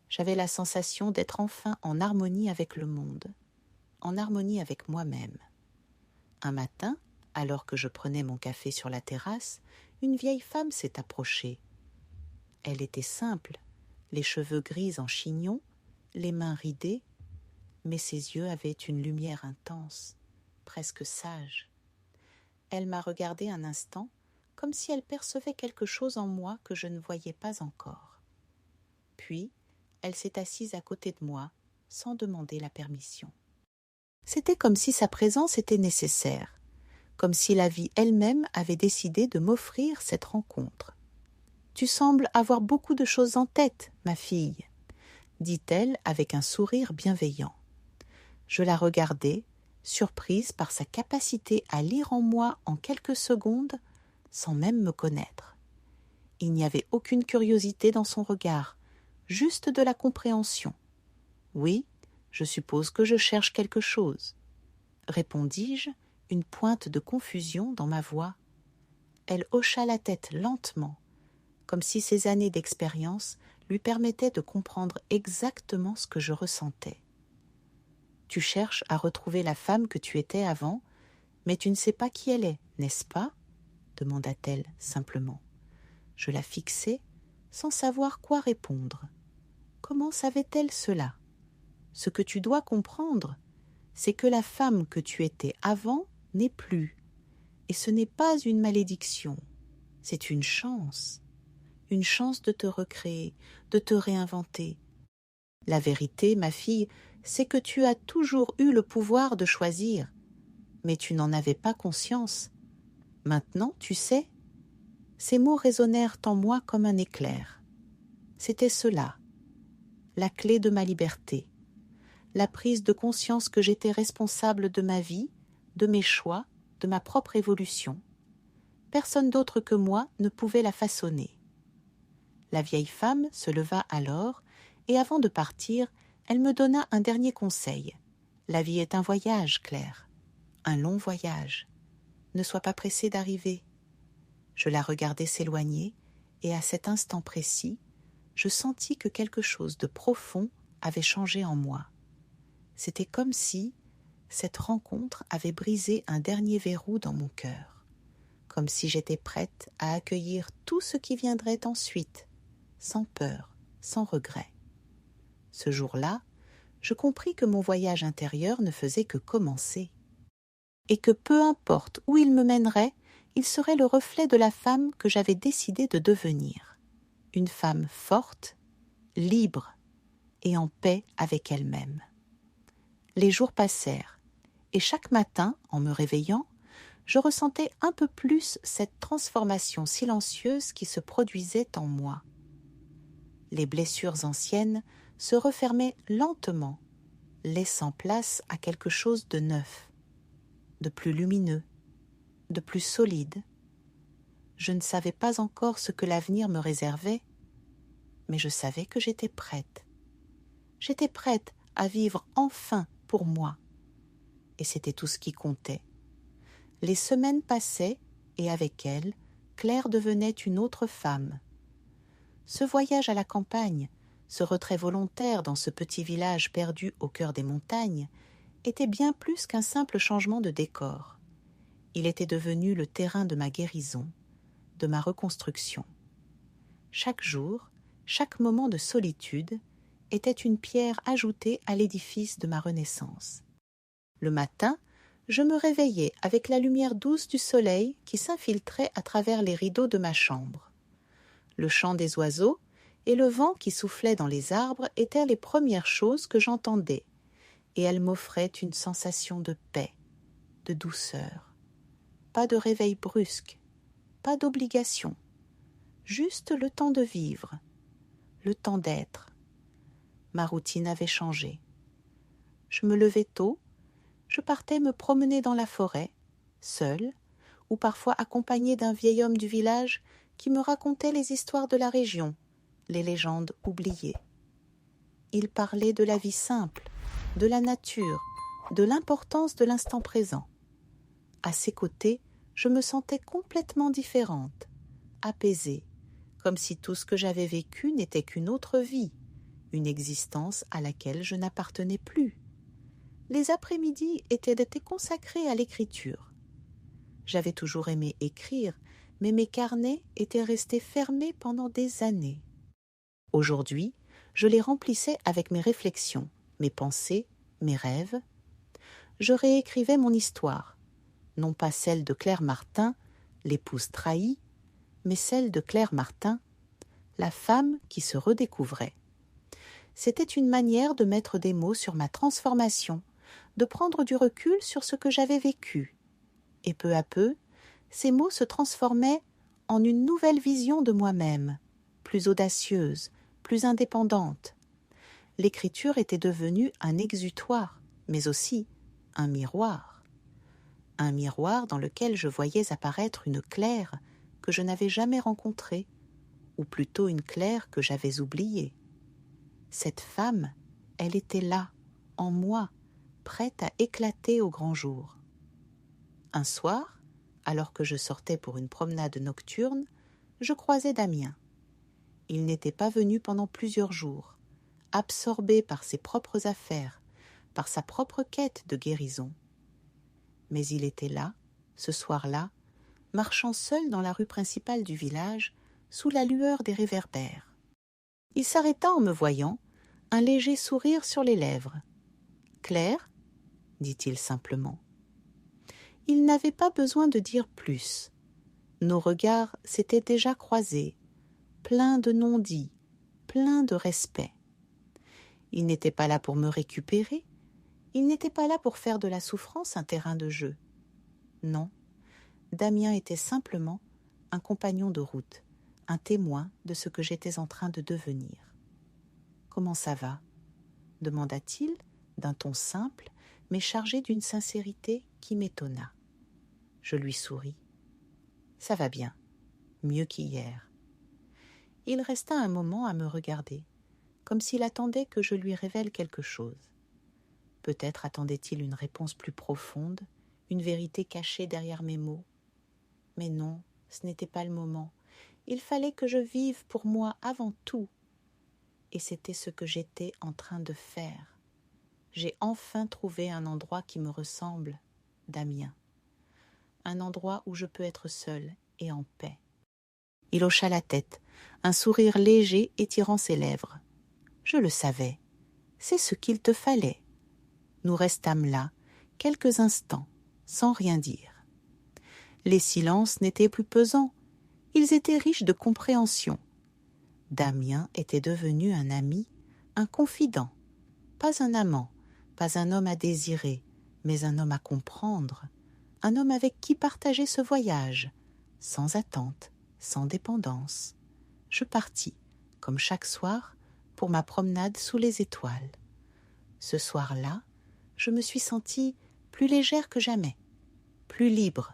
J'avais la sensation d'être enfin en harmonie avec le monde, en harmonie avec moi-même. Un matin, alors que je prenais mon café sur la terrasse, une vieille femme s'est approchée. Elle était simple, les cheveux gris en chignon, les mains ridées, mais ses yeux avaient une lumière intense, presque sage. Elle m'a regardé un instant, comme si elle percevait quelque chose en moi que je ne voyais pas encore. Puis, elle s'est assise à côté de moi, sans demander la permission. C'était comme si sa présence était nécessaire, comme si la vie elle-même avait décidé de m'offrir cette rencontre. « Tu sembles avoir beaucoup de choses en tête, ma fille, » dit-elle avec un sourire bienveillant. Je la regardai, surprise par sa capacité à lire en moi en quelques secondes, sans même me connaître. Il n'y avait aucune curiosité dans son regard, juste de la compréhension. « Oui, je suppose que je cherche quelque chose. » Répondis-je, une pointe de confusion dans ma voix. Elle hocha la tête lentement, comme si ses années d'expérience lui permettaient de comprendre exactement ce que je ressentais. « Tu cherches à retrouver la femme que tu étais avant, mais tu ne sais pas qui elle est, n'est-ce pas ?» demanda-t-elle simplement. Je la fixai, sans savoir quoi répondre. Comment savait-elle cela ? Ce que tu dois comprendre, c'est que la femme que tu étais avant n'est plus. Et ce n'est pas une malédiction, c'est une chance de te recréer, de te réinventer. La vérité, ma fille, c'est que tu as toujours eu le pouvoir de choisir, mais tu n'en avais pas conscience. Maintenant, tu sais. » Ces mots résonnèrent en moi comme un éclair. C'était cela, la clé de ma liberté, la prise de conscience que j'étais responsable de ma vie, de mes choix, de ma propre évolution. Personne d'autre que moi ne pouvait la façonner. La vieille femme se leva alors, et avant de partir, elle me donna un dernier conseil. « La vie est un voyage, Claire, un long voyage. Ne sois pas pressée d'arriver. » Je la regardai s'éloigner, et à cet instant précis, je sentis que quelque chose de profond avait changé en moi. C'était comme si cette rencontre avait brisé un dernier verrou dans mon cœur, comme si j'étais prête à accueillir tout ce qui viendrait ensuite, sans peur, sans regret. Ce jour-là, je compris que mon voyage intérieur ne faisait que commencer, et que peu importe où il me mènerait, il serait le reflet de la femme que j'avais décidé de devenir, une femme forte, libre et en paix avec elle-même. Les jours passèrent, et chaque matin, en me réveillant, je ressentais un peu plus cette transformation silencieuse qui se produisait en moi. Les blessures anciennes se refermaient lentement, laissant place à quelque chose de neuf, de plus lumineux, de plus solide. Je ne savais pas encore ce que l'avenir me réservait, mais je savais que j'étais prête. J'étais prête à vivre enfin pour moi, et c'était tout ce qui comptait. Les semaines passaient, et avec elles, Claire devenait une autre femme. Ce voyage à la campagne, ce retrait volontaire dans ce petit village perdu au cœur des montagnes, était bien plus qu'un simple changement de décor. Il était devenu le terrain de ma guérison, de ma reconstruction. Chaque jour, chaque moment de solitude était une pierre ajoutée à l'édifice de ma renaissance. Le matin, je me réveillais avec la lumière douce du soleil qui s'infiltrait à travers les rideaux de ma chambre. Le chant des oiseaux et le vent qui soufflait dans les arbres étaient les premières choses que j'entendais, et elles m'offraient une sensation de paix, de douceur. Pas de réveil brusque, pas d'obligation, juste le temps de vivre, le temps d'être. Ma routine avait changé. Je me levais tôt, je partais me promener dans la forêt, seule, ou parfois accompagnée d'un vieil homme du village qui me racontait les histoires de la région, les légendes oubliées. Il parlait de la vie simple, de la nature, de l'importance de l'instant présent. À ses côtés, je me sentais complètement différente, apaisée, comme si tout ce que j'avais vécu n'était qu'une autre vie, une existence à laquelle je n'appartenais plus. Les après-midi étaient consacrés à l'écriture. J'avais toujours aimé écrire, mais mes carnets étaient restés fermés pendant des années. Aujourd'hui, je les remplissais avec mes réflexions, mes pensées, mes rêves. Je réécrivais mon histoire, non pas celle de Claire Martin, l'épouse trahie, mais celle de Claire Martin, la femme qui se redécouvrait. C'était une manière de mettre des mots sur ma transformation, de prendre du recul sur ce que j'avais vécu. Et peu à peu, ces mots se transformaient en une nouvelle vision de moi-même, plus audacieuse, plus indépendante. L'écriture était devenue un exutoire, mais aussi un miroir. Un miroir dans lequel je voyais apparaître une Claire que je n'avais jamais rencontrée, ou plutôt une Claire que j'avais oubliée. Cette femme, elle était là, en moi, prête à éclater au grand jour. Un soir, alors que je sortais pour une promenade nocturne, je croisai Damien. Il n'était pas venu pendant plusieurs jours, absorbé par ses propres affaires, par sa propre quête de guérison. Mais il était là, ce soir-là, marchant seul dans la rue principale du village, sous la lueur des réverbères. Il s'arrêta en me voyant, un léger sourire sur les lèvres. « Claire ?» dit-il simplement. Il n'avait pas besoin de dire plus. Nos regards s'étaient déjà croisés, pleins de non-dits, pleins de respect. Il n'était pas là pour me récupérer. Il n'était pas là pour faire de la souffrance un terrain de jeu. Non, Damien était simplement un compagnon de route, un témoin de ce que j'étais en train de devenir. « Comment ça va ?» demanda-t-il d'un ton simple, mais chargé d'une sincérité qui m'étonna. Je lui souris. « Ça va bien, mieux qu'hier. » Il resta un moment à me regarder, comme s'il attendait que je lui révèle quelque chose. Peut-être attendait-il une réponse plus profonde, une vérité cachée derrière mes mots. Mais non, ce n'était pas le moment. Il fallait que je vive pour moi avant tout. Et c'était ce que j'étais en train de faire. J'ai enfin trouvé un endroit qui me ressemble, Damien. Un endroit où je peux être seule et en paix. Il hocha la tête, un sourire léger étirant ses lèvres. Je le savais. C'est ce qu'il te fallait. Nous restâmes là, quelques instants, sans rien dire. Les silences n'étaient plus pesants, ils étaient riches de compréhension. Damien était devenu un ami, un confident, pas un amant, pas un homme à désirer, mais un homme à comprendre, un homme avec qui partager ce voyage, sans attente, sans dépendance. Je partis, comme chaque soir, pour ma promenade sous les étoiles. Ce soir-là, je me suis sentie plus légère que jamais, plus libre.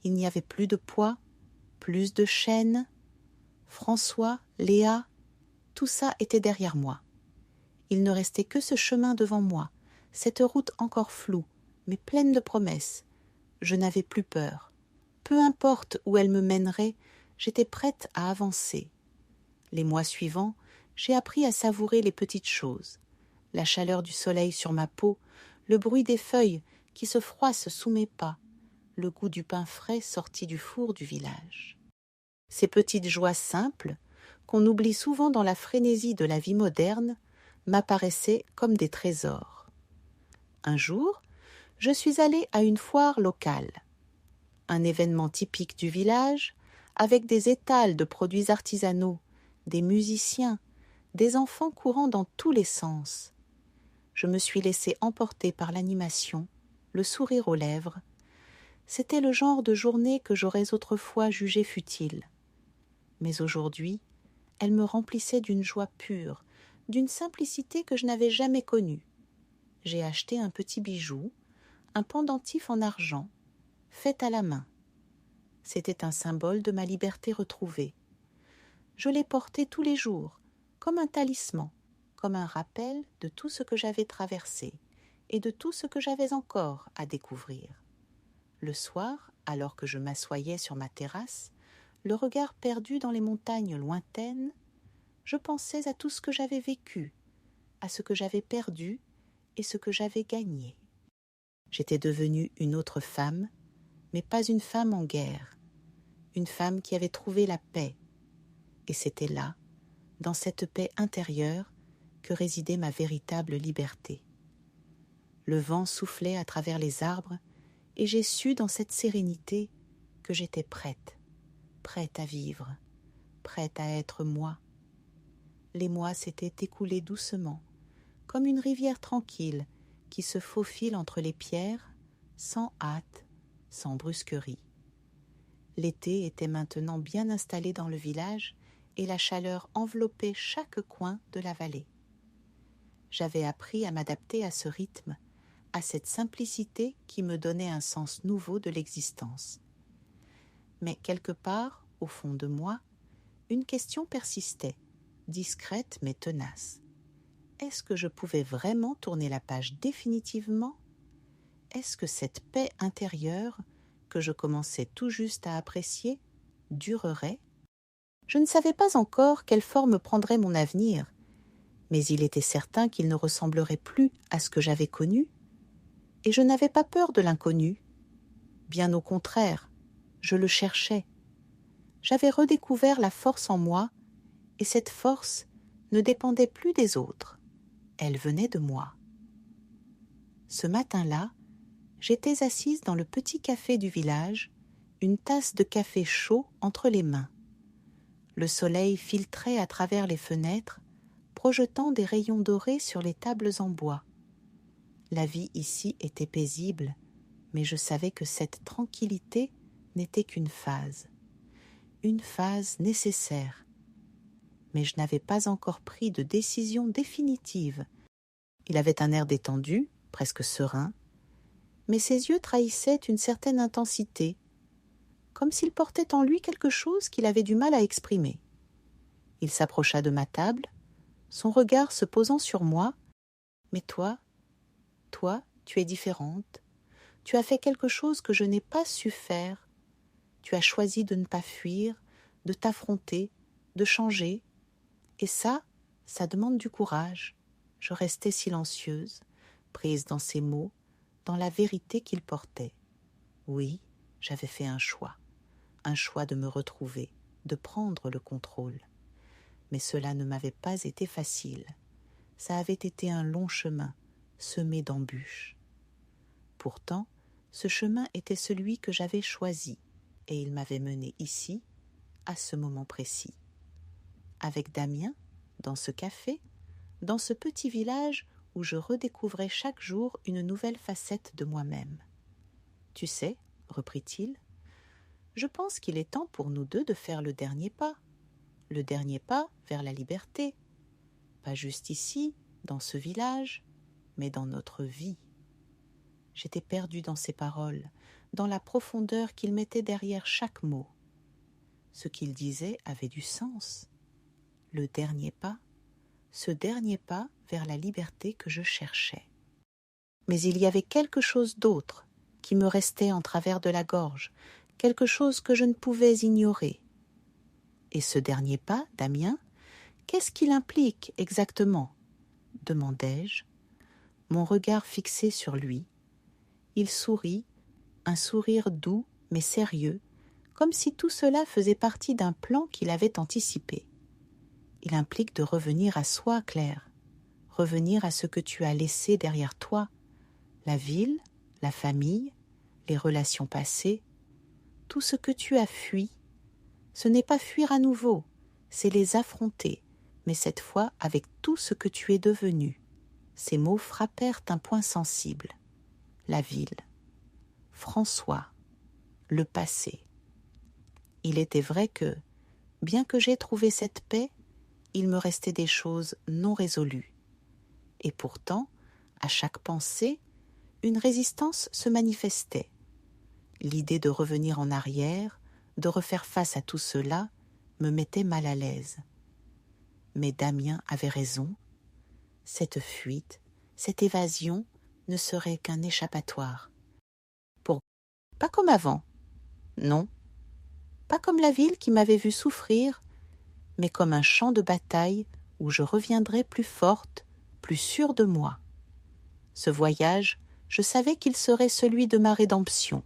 Il n'y avait plus de poids, plus de chaînes. François, Léa, tout ça était derrière moi. Il ne restait que ce chemin devant moi, cette route encore floue, mais pleine de promesses. Je n'avais plus peur. Peu importe où elle me mènerait, j'étais prête à avancer. Les mois suivants, j'ai appris à savourer les petites choses. La chaleur du soleil sur ma peau, le bruit des feuilles qui se froissent sous mes pas, le goût du pain frais sorti du four du village. Ces petites joies simples, qu'on oublie souvent dans la frénésie de la vie moderne, m'apparaissaient comme des trésors. Un jour, je suis allée à une foire locale, un événement typique du village, avec des étals de produits artisanaux, des musiciens, des enfants courant dans tous les sens. Je me suis laissée emporter par l'animation, le sourire aux lèvres. C'était le genre de journée que j'aurais autrefois jugée futile. Mais aujourd'hui, elle me remplissait d'une joie pure, d'une simplicité que je n'avais jamais connue. J'ai acheté un petit bijou, un pendentif en argent, fait à la main. C'était un symbole de ma liberté retrouvée. Je l'ai porté tous les jours, comme un talisman, comme un rappel de tout ce que j'avais traversé et de tout ce que j'avais encore à découvrir. Le soir, alors que je m'assoyais sur ma terrasse, le regard perdu dans les montagnes lointaines, je pensais à tout ce que j'avais vécu, à ce que j'avais perdu et ce que j'avais gagné. J'étais devenue une autre femme, mais pas une femme en guerre, une femme qui avait trouvé la paix. Et c'était là, dans cette paix intérieure, que résidait ma véritable liberté. Le vent soufflait à travers les arbres, et j'ai su dans cette sérénité que j'étais prête à vivre, prête à être moi. Les mois s'étaient écoulés doucement, comme une rivière tranquille qui se faufile entre les pierres, sans hâte, sans brusquerie. L'été était maintenant bien installé dans le village et la chaleur enveloppait chaque coin de la vallée. J'avais appris à m'adapter à ce rythme, à cette simplicité qui me donnait un sens nouveau de l'existence. Mais quelque part, au fond de moi, une question persistait, discrète mais tenace. Est-ce que je pouvais vraiment tourner la page définitivement ? Est-ce que cette paix intérieure, que je commençais tout juste à apprécier, durerait ? Je ne savais pas encore quelle forme prendrait mon avenir, mais il était certain qu'il ne ressemblerait plus à ce que j'avais connu, et je n'avais pas peur de l'inconnu. Bien au contraire, je le cherchais. J'avais redécouvert la force en moi, et cette force ne dépendait plus des autres. Elle venait de moi. Ce matin-là, j'étais assise dans le petit café du village, une tasse de café chaud entre les mains. Le soleil filtrait à travers les fenêtres, projetant des rayons dorés sur les tables en bois. La vie ici était paisible, mais je savais que cette tranquillité n'était qu'une phase nécessaire. Mais je n'avais pas encore pris de décision définitive. Il avait un air détendu, presque serein, mais ses yeux trahissaient une certaine intensité, comme s'il portait en lui quelque chose qu'il avait du mal à exprimer. Il s'approcha de ma table, son regard se posant sur moi. « Mais toi, tu es différente. Tu as fait quelque chose que je n'ai pas su faire. Tu as choisi de ne pas fuir, de t'affronter, de changer. Et ça demande du courage. » Je restais silencieuse, prise dans ses mots, dans la vérité qu'il portait. Oui, j'avais fait un choix de me retrouver, de prendre le contrôle. Mais cela ne m'avait pas été facile. Ça avait été un long chemin, semé d'embûches. Pourtant, ce chemin était celui que j'avais choisi, et il m'avait mené ici, à ce moment précis. Avec Damien, dans ce café, dans ce petit village où je redécouvrais chaque jour une nouvelle facette de moi-même. « Tu sais, reprit-il, je pense qu'il est temps pour nous deux de faire le dernier pas vers la liberté, pas juste ici, dans ce village, mais dans notre vie. » J'étais perdue dans ses paroles, dans la profondeur qu'il mettait derrière chaque mot. Ce qu'il disait avait du sens. Le dernier pas, ce dernier pas vers la liberté que je cherchais. Mais il y avait quelque chose d'autre qui me restait en travers de la gorge, quelque chose que je ne pouvais ignorer. Et ce dernier pas, Damien, qu'est-ce qu'il implique exactement ? Demandai-je, mon regard fixé sur lui. Il sourit, un sourire doux mais sérieux, comme si tout cela faisait partie d'un plan qu'il avait anticipé. Il implique de revenir à soi, Claire, revenir à ce que tu as laissé derrière toi, la ville, la famille, les relations passées, tout ce que tu as fui. Ce n'est pas fuir à nouveau, c'est les affronter, mais cette fois avec tout ce que tu es devenu. Ces mots frappèrent un point sensible. La ville, François, le passé. Il était vrai que, bien que j'aie trouvé cette paix, il me restait des choses non résolues. Et pourtant, à chaque pensée, une résistance se manifestait. L'idée de revenir en arrière, de refaire face à tout cela, me mettait mal à l'aise. Mais Damien avait raison. Cette fuite, cette évasion ne serait qu'un échappatoire. Pas comme avant. Non, pas comme la ville qui m'avait vue souffrir, mais comme un champ de bataille où je reviendrais plus forte, plus sûre de moi. Ce voyage, je savais qu'il serait celui de ma rédemption,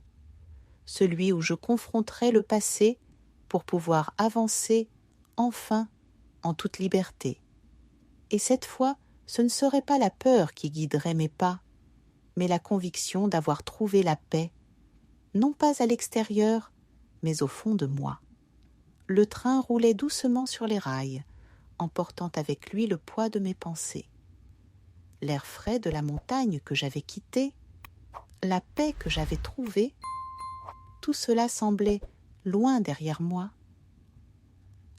celui où je confronterais le passé pour pouvoir avancer, enfin, en toute liberté. Et cette fois, ce ne serait pas la peur qui guiderait mes pas, mais la conviction d'avoir trouvé la paix, non pas à l'extérieur, mais au fond de moi. Le train roulait doucement sur les rails, emportant avec lui le poids de mes pensées. L'air frais de la montagne que j'avais quittée, la paix que j'avais trouvée, tout cela semblait loin derrière moi.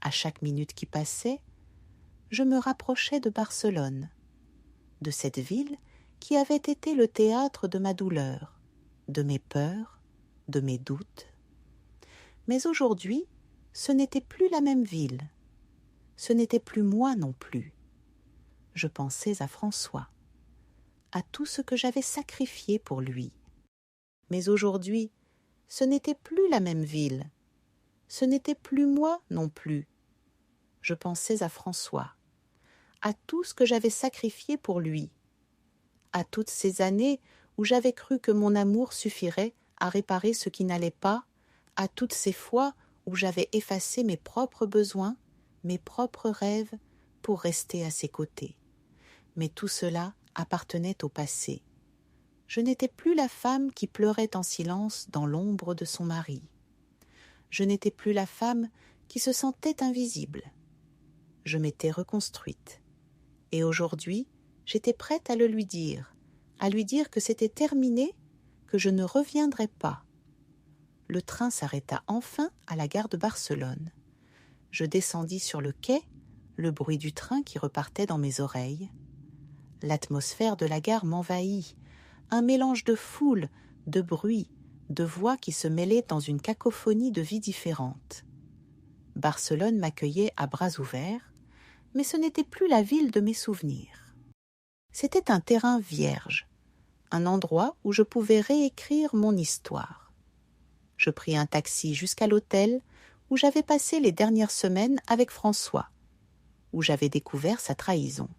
À chaque minute qui passait, je me rapprochais de Barcelone, de cette ville qui avait été le théâtre de ma douleur, de mes peurs, de mes doutes. Mais aujourd'hui, ce n'était plus la même ville. Ce n'était plus moi non plus. Je pensais à François, à tout ce que j'avais sacrifié pour lui. Mais aujourd'hui, ce n'était plus la même ville. Ce n'était plus moi non plus. Je pensais à François, à tout ce que j'avais sacrifié pour lui, à toutes ces années où j'avais cru que mon amour suffirait à réparer ce qui n'allait pas, à toutes ces fois où j'avais effacé mes propres besoins, mes propres rêves, pour rester à ses côtés. Mais tout cela appartenait au passé. Je n'étais plus la femme qui pleurait en silence dans l'ombre de son mari. Je n'étais plus la femme qui se sentait invisible. Je m'étais reconstruite, Et aujourd'hui, j'étais prête à le lui dire que c'était terminé, que je ne reviendrais pas. Le train s'arrêta enfin à la gare de Barcelone. Je descendis sur le quai, le bruit du train qui repartait dans mes oreilles. L'atmosphère de la gare m'envahit, un mélange de foule, de bruit, de voix qui se mêlaient dans une cacophonie de vies différentes. Barcelone m'accueillait à bras ouverts, mais ce n'était plus la ville de mes souvenirs. C'était un terrain vierge, un endroit où je pouvais réécrire mon histoire. Je pris un taxi jusqu'à l'hôtel où j'avais passé les dernières semaines avec François, où j'avais découvert sa trahison.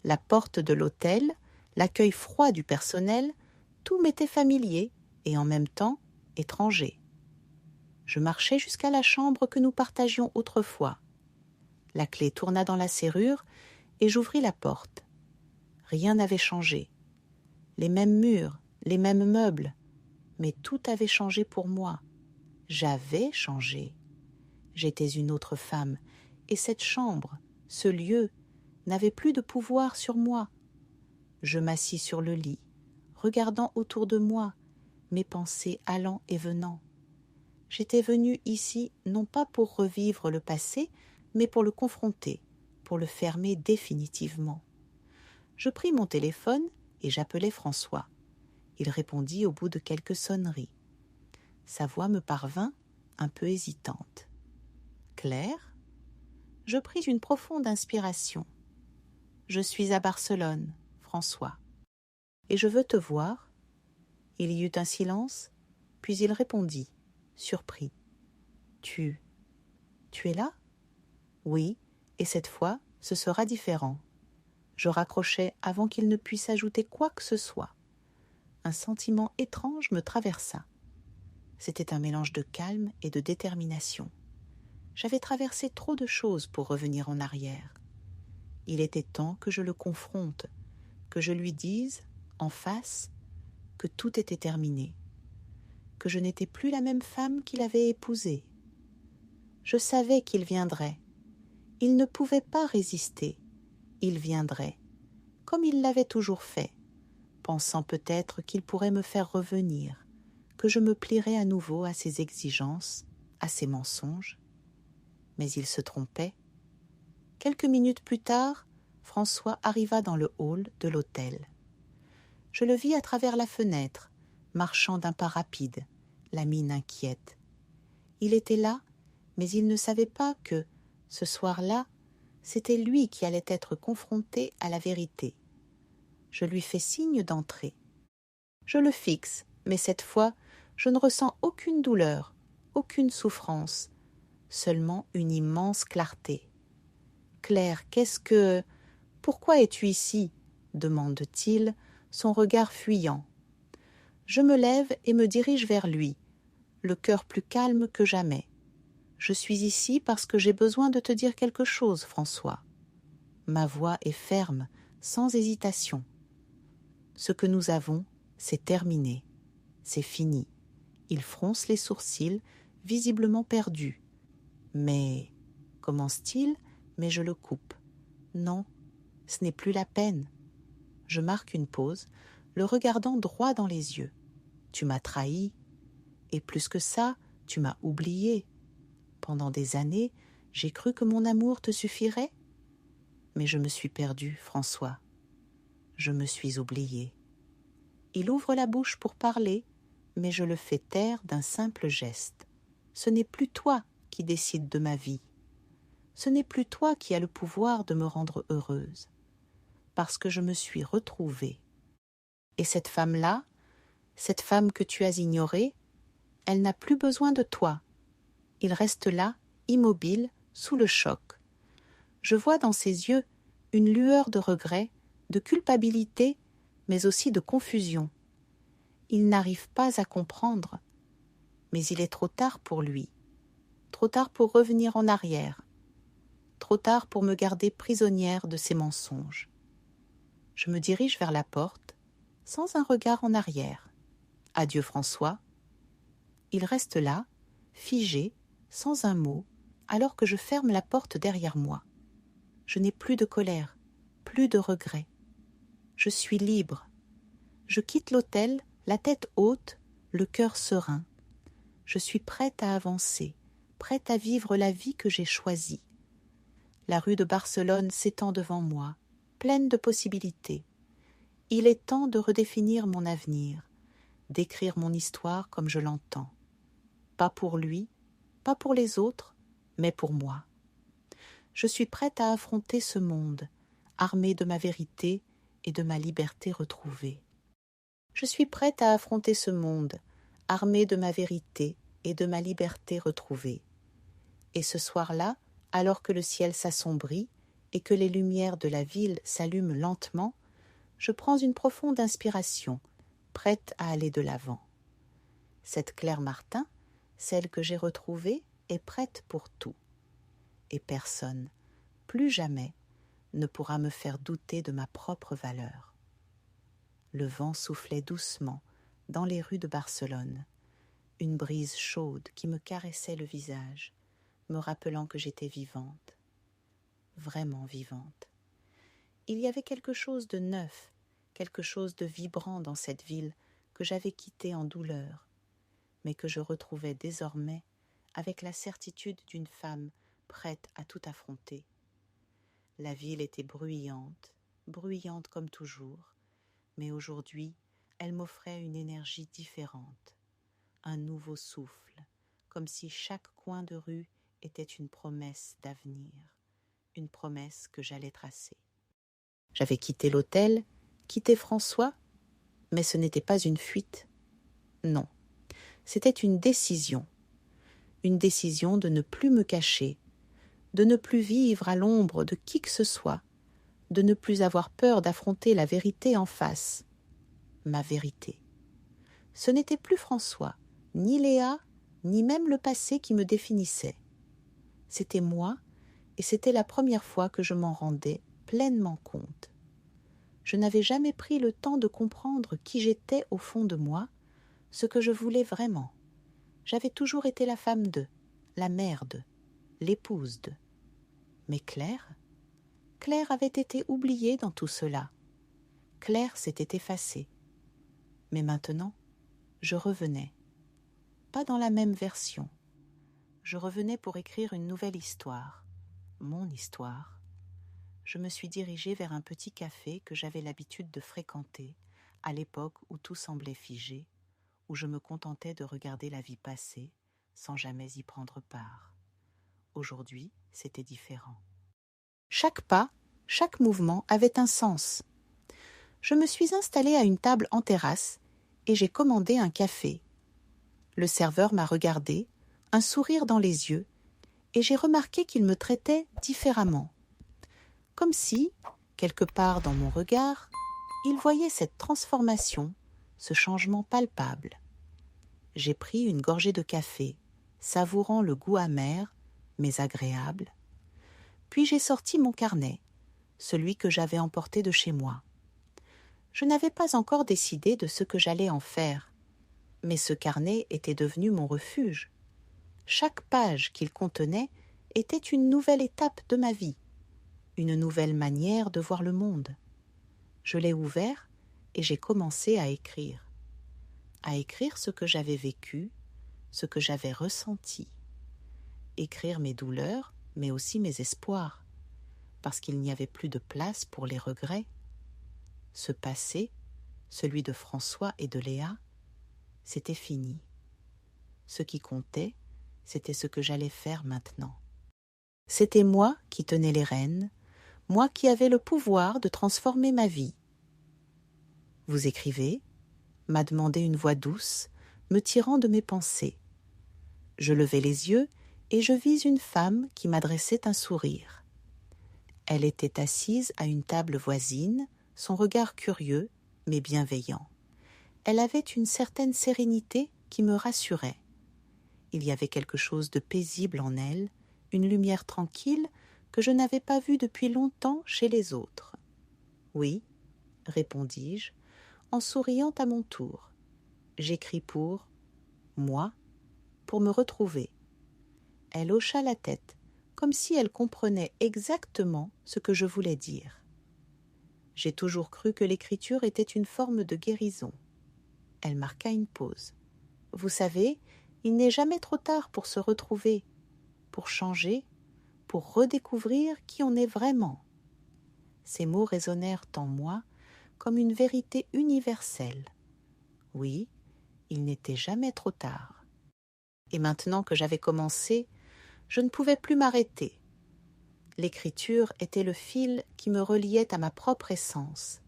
La porte de l'hôtel, l'accueil froid du personnel, tout m'était familier et en même temps étranger. Je marchai jusqu'à la chambre que nous partagions autrefois. La clé tourna dans la serrure et j'ouvris la porte. Rien n'avait changé. Les mêmes murs, les mêmes meubles, mais tout avait changé pour moi. J'avais changé. J'étais une autre femme, et cette chambre, ce lieu, n'avait plus de pouvoir sur moi. Je m'assis sur le lit, regardant autour de moi, mes pensées allant et venant. J'étais venue ici non pas pour revivre le passé, mais pour le confronter, pour le fermer définitivement. Je pris mon téléphone et j'appelai François. Il répondit au bout de quelques sonneries. Sa voix me parvint, un peu hésitante. « Claire ?» Je pris une profonde inspiration. « Je suis à Barcelone, François. Et je veux te voir. » Il y eut un silence, puis il répondit, surpris. « Tu es là ?» ?»« Oui, et cette fois, ce sera différent. » Je raccrochai avant qu'il ne puisse ajouter quoi que ce soit. Un sentiment étrange me traversa. C'était un mélange de calme et de détermination. J'avais traversé trop de choses pour revenir en arrière. Il était temps que je le confronte, que je lui dise, en face, que tout était terminé, que je n'étais plus la même femme qu'il avait épousée. Je savais qu'il viendrait. Il ne pouvait pas résister. Il viendrait, comme il l'avait toujours fait, pensant peut-être qu'il pourrait me faire revenir, que je me plierais à nouveau à ses exigences, à ses mensonges. Mais il se trompait. Quelques minutes plus tard, François arriva dans le hall de l'hôtel. Je le vis à travers la fenêtre, marchant d'un pas rapide, la mine inquiète. Il était là, mais il ne savait pas que, ce soir-là, c'était lui qui allait être confronté à la vérité. Je lui fais signe d'entrer. Je le fixe, mais cette fois, je ne ressens aucune douleur, aucune souffrance, seulement une immense clarté. « Claire, pourquoi es-tu ici ?» demande-t-il, son regard fuyant. Je me lève et me dirige vers lui, le cœur plus calme que jamais. « Je suis ici parce que j'ai besoin de te dire quelque chose, François. » Ma voix est ferme, sans hésitation. Ce que nous avons, c'est terminé, c'est fini. Il fronce les sourcils, visiblement perdu. Mais, commence-t-il, mais je le coupe. Non, ce n'est plus la peine. Je marque une pause, le regardant droit dans les yeux. Tu m'as trahi, et plus que ça, tu m'as oublié. Pendant des années, j'ai cru que mon amour te suffirait. Mais je me suis perdue, François. Je me suis oubliée. Il ouvre la bouche pour parler, mais je le fais taire d'un simple geste. Ce n'est plus toi qui décides de ma vie. Ce n'est plus toi qui as le pouvoir de me rendre heureuse. Parce que je me suis retrouvée. Et cette femme-là, cette femme que tu as ignorée, elle n'a plus besoin de toi. Il reste là, immobile, sous le choc. Je vois dans ses yeux une lueur de regret, de culpabilité, mais aussi de confusion. Il n'arrive pas à comprendre, mais il est trop tard pour lui, trop tard pour revenir en arrière, trop tard pour me garder prisonnière de ses mensonges. Je me dirige vers la porte, sans un regard en arrière. Adieu François. Il reste là, figé, sans un mot, alors que je ferme la porte derrière moi. Je n'ai plus de colère, plus de regrets. Je suis libre. Je quitte l'hôtel, la tête haute, le cœur serein. Je suis prête à avancer, prête à vivre la vie que j'ai choisie. La rue de Barcelone s'étend devant moi, pleine de possibilités. Il est temps de redéfinir mon avenir, d'écrire mon histoire comme je l'entends. Pas pour lui, pas pour les autres, mais pour moi. Je suis prête à affronter ce monde, armée de ma vérité et de ma liberté retrouvée. Je suis prête à affronter ce monde, armée de ma vérité et de ma liberté retrouvée. Et ce soir-là, alors que le ciel s'assombrit et que les lumières de la ville s'allument lentement, je prends une profonde inspiration, prête à aller de l'avant. Cette Claire Martin, celle que j'ai retrouvée, est prête pour tout. Et personne, plus jamais, ne pourra me faire douter de ma propre valeur. Le vent soufflait doucement dans les rues de Barcelone, une brise chaude qui me caressait le visage, me rappelant que j'étais vivante, vraiment vivante. Il y avait quelque chose de neuf, quelque chose de vibrant dans cette ville que j'avais quittée en douleur, mais que je retrouvais désormais avec la certitude d'une femme prête à tout affronter. La ville était bruyante, bruyante comme toujours, mais aujourd'hui, elle m'offrait une énergie différente, un nouveau souffle, comme si chaque coin de rue était une promesse d'avenir, une promesse que j'allais tracer. J'avais quitté l'hôtel, quitté François, mais ce n'était pas une fuite. Non, c'était une décision de ne plus me cacher, de ne plus vivre à l'ombre de qui que ce soit, de ne plus avoir peur d'affronter la vérité en face, ma vérité. Ce n'était plus François, ni Léa, ni même le passé qui me définissait. C'était moi, et c'était la première fois que je m'en rendais pleinement compte. Je n'avais jamais pris le temps de comprendre qui j'étais au fond de moi, ce que je voulais vraiment. J'avais toujours été la femme de, la mère de, l'épouse de. Mais Claire avait été oubliée dans tout cela. Claire s'était effacée. Mais maintenant, je revenais. Pas dans la même version. Je revenais pour écrire une nouvelle histoire. Mon histoire. Je me suis dirigée vers un petit café que j'avais l'habitude de fréquenter, à l'époque où tout semblait figé, où je me contentais de regarder la vie passer, sans jamais y prendre part. Aujourd'hui, c'était différent. Chaque pas, chaque mouvement avait un sens. Je me suis installée à une table en terrasse et j'ai commandé un café. Le serveur m'a regardée, un sourire dans les yeux, et j'ai remarqué qu'il me traitait différemment. Comme si, quelque part dans mon regard, il voyait cette transformation, ce changement palpable. J'ai pris une gorgée de café, savourant le goût amer, mais agréable. Puis j'ai sorti mon carnet, celui que j'avais emporté de chez moi. Je n'avais pas encore décidé de ce que j'allais en faire, mais ce carnet était devenu mon refuge. Chaque page qu'il contenait était une nouvelle étape de ma vie, une nouvelle manière de voir le monde. Je l'ai ouvert et j'ai commencé à écrire ce que j'avais vécu, ce que j'avais ressenti, écrire mes douleurs, mais aussi mes espoirs, parce qu'il n'y avait plus de place pour les regrets. Ce passé, celui de François et de Léa, c'était fini. Ce qui comptait, c'était ce que j'allais faire maintenant. C'était moi qui tenais les rênes, moi qui avais le pouvoir de transformer ma vie. « Vous écrivez ?» m'a demandé une voix douce, me tirant de mes pensées. Je levai les yeux et je vis une femme qui m'adressait un sourire. Elle était assise à une table voisine, son regard curieux, mais bienveillant. Elle avait une certaine sérénité qui me rassurait. Il y avait quelque chose de paisible en elle, une lumière tranquille que je n'avais pas vue depuis longtemps chez les autres. « Oui, » répondis-je, en souriant à mon tour. J'écris pour moi, pour me retrouver. Elle hocha la tête, comme si elle comprenait exactement ce que je voulais dire. J'ai toujours cru que l'écriture était une forme de guérison. Elle marqua une pause. Vous savez, il n'est jamais trop tard pour se retrouver, pour changer, pour redécouvrir qui on est vraiment. Ces mots résonnèrent en moi comme une vérité universelle. Oui, il n'était jamais trop tard. Et maintenant que j'avais commencé, je ne pouvais plus m'arrêter. L'écriture était le fil qui me reliait à ma propre essence,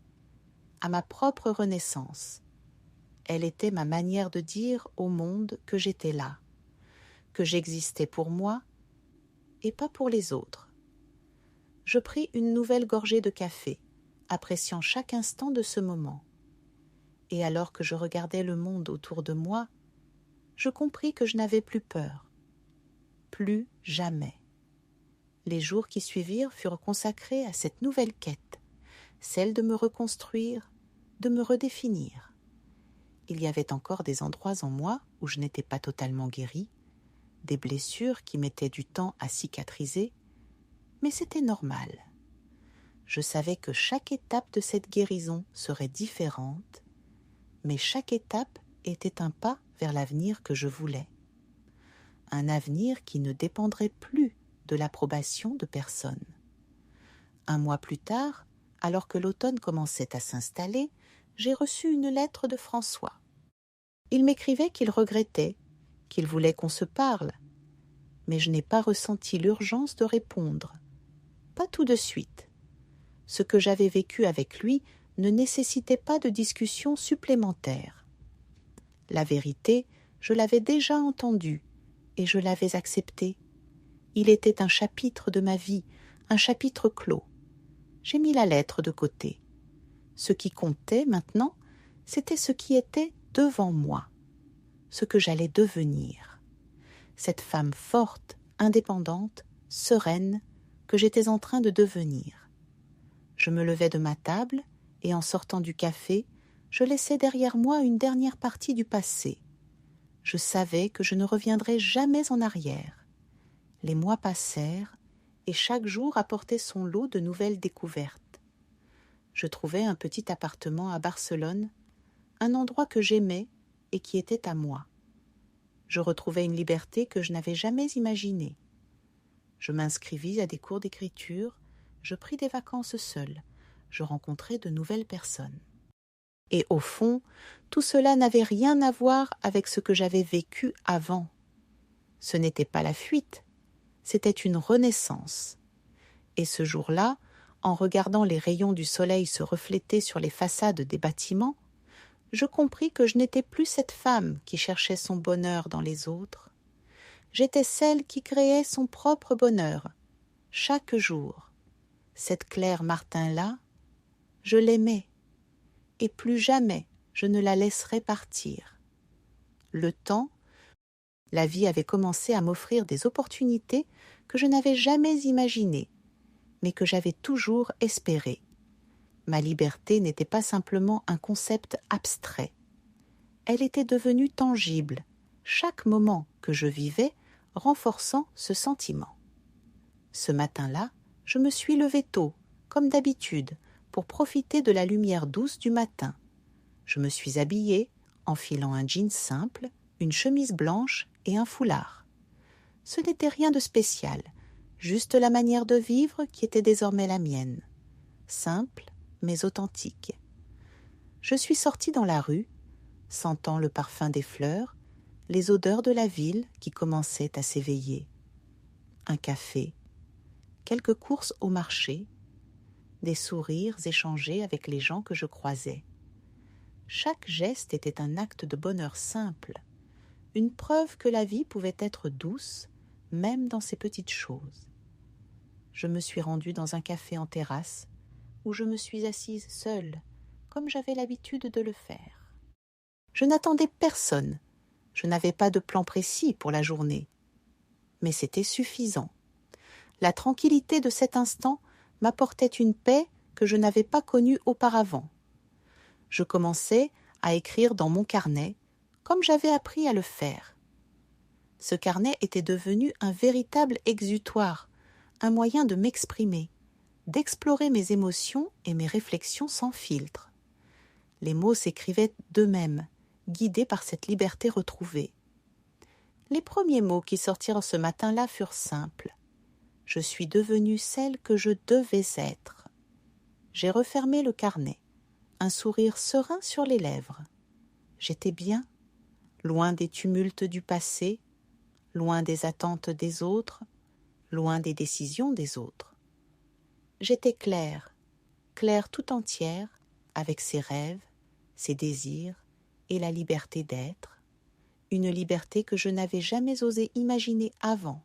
à ma propre renaissance. Elle était ma manière de dire au monde que j'étais là, que j'existais pour moi et pas pour les autres. Je pris une nouvelle gorgée de café, appréciant chaque instant de ce moment. Et alors que je regardais le monde autour de moi, je compris que je n'avais plus peur. Plus jamais. Les jours qui suivirent furent consacrés à cette nouvelle quête, celle de me reconstruire, de me redéfinir. Il y avait encore des endroits en moi où je n'étais pas totalement guérie, des blessures qui mettaient du temps à cicatriser, mais c'était normal. Je savais que chaque étape de cette guérison serait différente, mais chaque étape était un pas vers l'avenir que je voulais. Un avenir qui ne dépendrait plus de l'approbation de personne. Un mois plus tard, alors que l'automne commençait à s'installer, j'ai reçu une lettre de François. Il m'écrivait qu'il regrettait, qu'il voulait qu'on se parle, mais je n'ai pas ressenti l'urgence de répondre. Pas tout de suite. Ce que j'avais vécu avec lui ne nécessitait pas de discussion supplémentaire. La vérité, je l'avais déjà entendue et je l'avais acceptée. Il était un chapitre de ma vie, un chapitre clos. J'ai mis la lettre de côté. Ce qui comptait maintenant, c'était ce qui était devant moi, ce que j'allais devenir. Cette femme forte, indépendante, sereine, que j'étais en train de devenir. Je me levai de ma table et en sortant du café, je laissai derrière moi une dernière partie du passé. Je savais que je ne reviendrais jamais en arrière. Les mois passèrent et chaque jour apportait son lot de nouvelles découvertes. Je trouvai un petit appartement à Barcelone, un endroit que j'aimais et qui était à moi. Je retrouvai une liberté que je n'avais jamais imaginée. Je m'inscrivis à des cours d'écriture, je pris des vacances seule, je rencontrai de nouvelles personnes. Et au fond, tout cela n'avait rien à voir avec ce que j'avais vécu avant. Ce n'était pas la fuite, c'était une renaissance. Et ce jour-là, en regardant les rayons du soleil se refléter sur les façades des bâtiments, je compris que je n'étais plus cette femme qui cherchait son bonheur dans les autres. J'étais celle qui créait son propre bonheur, chaque jour. Cette Claire Martin-là, je l'aimais, et plus jamais je ne la laisserai partir. Le temps, la vie avait commencé à m'offrir des opportunités que je n'avais jamais imaginées, mais que j'avais toujours espérées. Ma liberté n'était pas simplement un concept abstrait. Elle était devenue tangible, chaque moment que je vivais renforçant ce sentiment. Ce matin-là, je me suis levée tôt, comme d'habitude, pour profiter de la lumière douce du matin. Je me suis habillée, enfilant un jean simple, une chemise blanche et un foulard. Ce n'était rien de spécial, juste la manière de vivre qui était désormais la mienne. Simple, mais authentique. Je suis sortie dans la rue, sentant le parfum des fleurs, les odeurs de la ville qui commençaient à s'éveiller. Un café, quelques courses au marché, des sourires échangés avec les gens que je croisais. Chaque geste était un acte de bonheur simple, une preuve que la vie pouvait être douce, même dans ces petites choses. Je me suis rendue dans un café en terrasse, où je me suis assise seule, comme j'avais l'habitude de le faire. Je n'attendais personne, je n'avais pas de plan précis pour la journée, mais c'était suffisant. La tranquillité de cet instant m'apportait une paix que je n'avais pas connue auparavant. Je commençais à écrire dans mon carnet, comme j'avais appris à le faire. Ce carnet était devenu un véritable exutoire, un moyen de m'exprimer, d'explorer mes émotions et mes réflexions sans filtre. Les mots s'écrivaient d'eux-mêmes, guidés par cette liberté retrouvée. Les premiers mots qui sortirent ce matin-là furent simples. Je suis devenue celle que je devais être. J'ai refermé le carnet, un sourire serein sur les lèvres. J'étais bien, loin des tumultes du passé, loin des attentes des autres, loin des décisions des autres. J'étais claire, claire tout entière, avec ses rêves, ses désirs et la liberté d'être, une liberté que je n'avais jamais osé imaginer avant.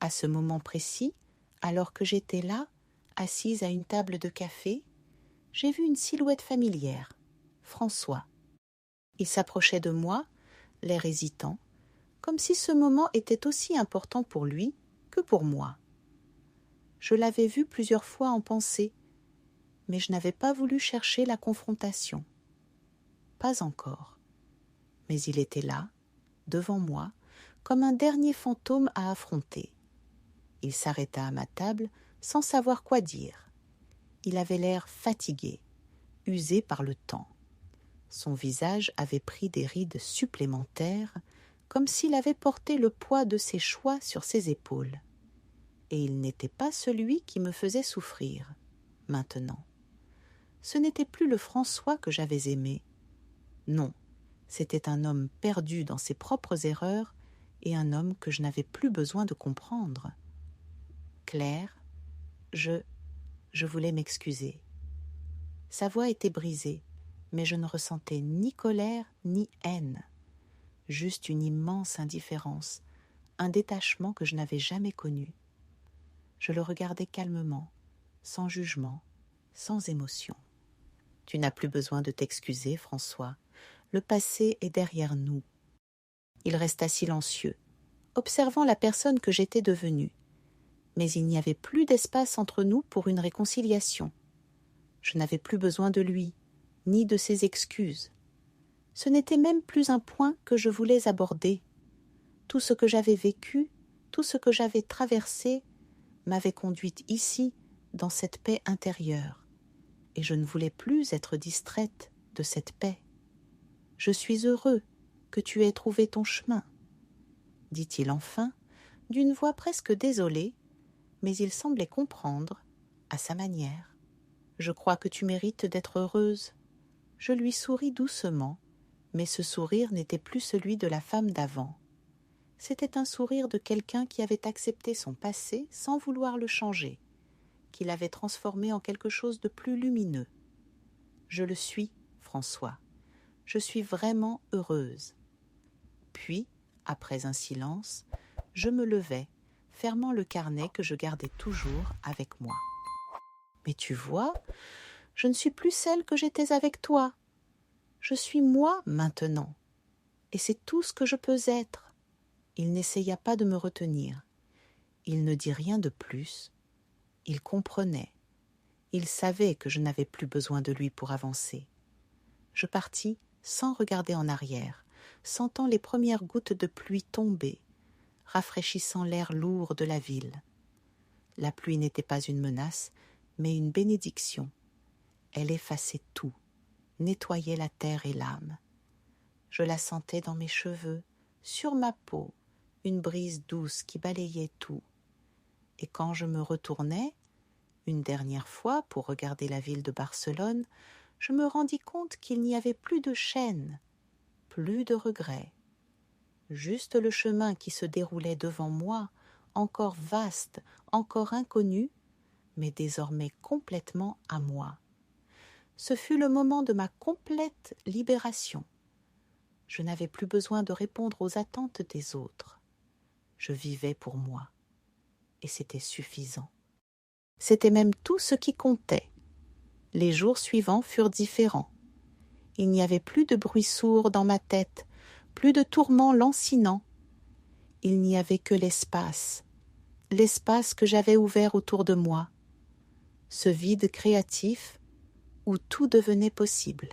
À ce moment précis, alors que j'étais là, assise à une table de café, j'ai vu une silhouette familière, François. Il s'approchait de moi, l'air hésitant, comme si ce moment était aussi important pour lui que pour moi. Je l'avais vu plusieurs fois en pensée, mais je n'avais pas voulu chercher la confrontation. Pas encore. Mais il était là, devant moi, comme un dernier fantôme à affronter. Il s'arrêta à ma table sans savoir quoi dire. Il avait l'air fatigué, usé par le temps. Son visage avait pris des rides supplémentaires, comme s'il avait porté le poids de ses choix sur ses épaules. Et il n'était pas celui qui me faisait souffrir, maintenant. Ce n'était plus le François que j'avais aimé. Non, c'était un homme perdu dans ses propres erreurs et un homme que je n'avais plus besoin de comprendre. Claire, je voulais m'excuser. Sa voix était brisée, mais je ne ressentais ni colère ni haine. Juste une immense indifférence, un détachement que je n'avais jamais connu. Je le regardais calmement, sans jugement, sans émotion. « Tu n'as plus besoin de t'excuser, François. Le passé est derrière nous. » Il resta silencieux, observant la personne que j'étais devenue. Mais il n'y avait plus d'espace entre nous pour une réconciliation. Je n'avais plus besoin de lui, ni de ses excuses. Ce n'était même plus un point que je voulais aborder. Tout ce que j'avais vécu, tout ce que j'avais traversé, m'avait conduite ici, dans cette paix intérieure. Et je ne voulais plus être distraite de cette paix. « Je suis heureux que tu aies trouvé ton chemin, » dit-il enfin, d'une voix presque désolée, mais il semblait comprendre, à sa manière. « Je crois que tu mérites d'être heureuse. » Je lui souris doucement, mais ce sourire n'était plus celui de la femme d'avant. C'était un sourire de quelqu'un qui avait accepté son passé sans vouloir le changer, qui l'avait transformé en quelque chose de plus lumineux. Je le suis, François. Je suis vraiment heureuse. Puis, après un silence, je me levai, fermant le carnet que je gardais toujours avec moi. « Mais tu vois, je ne suis plus celle que j'étais avec toi. Je suis moi maintenant, et c'est tout ce que je peux être. » Il n'essaya pas de me retenir. Il ne dit rien de plus. Il comprenait. Il savait que je n'avais plus besoin de lui pour avancer. Je partis sans regarder en arrière, sentant les premières gouttes de pluie tomber, rafraîchissant l'air lourd de la ville. La pluie n'était pas une menace, mais une bénédiction. Elle effaçait tout, nettoyait la terre et l'âme. Je la sentais dans mes cheveux, sur ma peau, une brise douce qui balayait tout. Et quand je me retournai, une dernière fois pour regarder la ville de Barcelone, je me rendis compte qu'il n'y avait plus de chaînes, plus de regrets. Juste le chemin qui se déroulait devant moi, encore vaste, encore inconnu, mais désormais complètement à moi. Ce fut le moment de ma complète libération. Je n'avais plus besoin de répondre aux attentes des autres. Je vivais pour moi, et c'était suffisant. C'était même tout ce qui comptait. Les jours suivants furent différents. Il n'y avait plus de bruit sourd dans ma tête, plus de tourments lancinants. Il n'y avait que l'espace que j'avais ouvert autour de moi, ce vide créatif où tout devenait possible.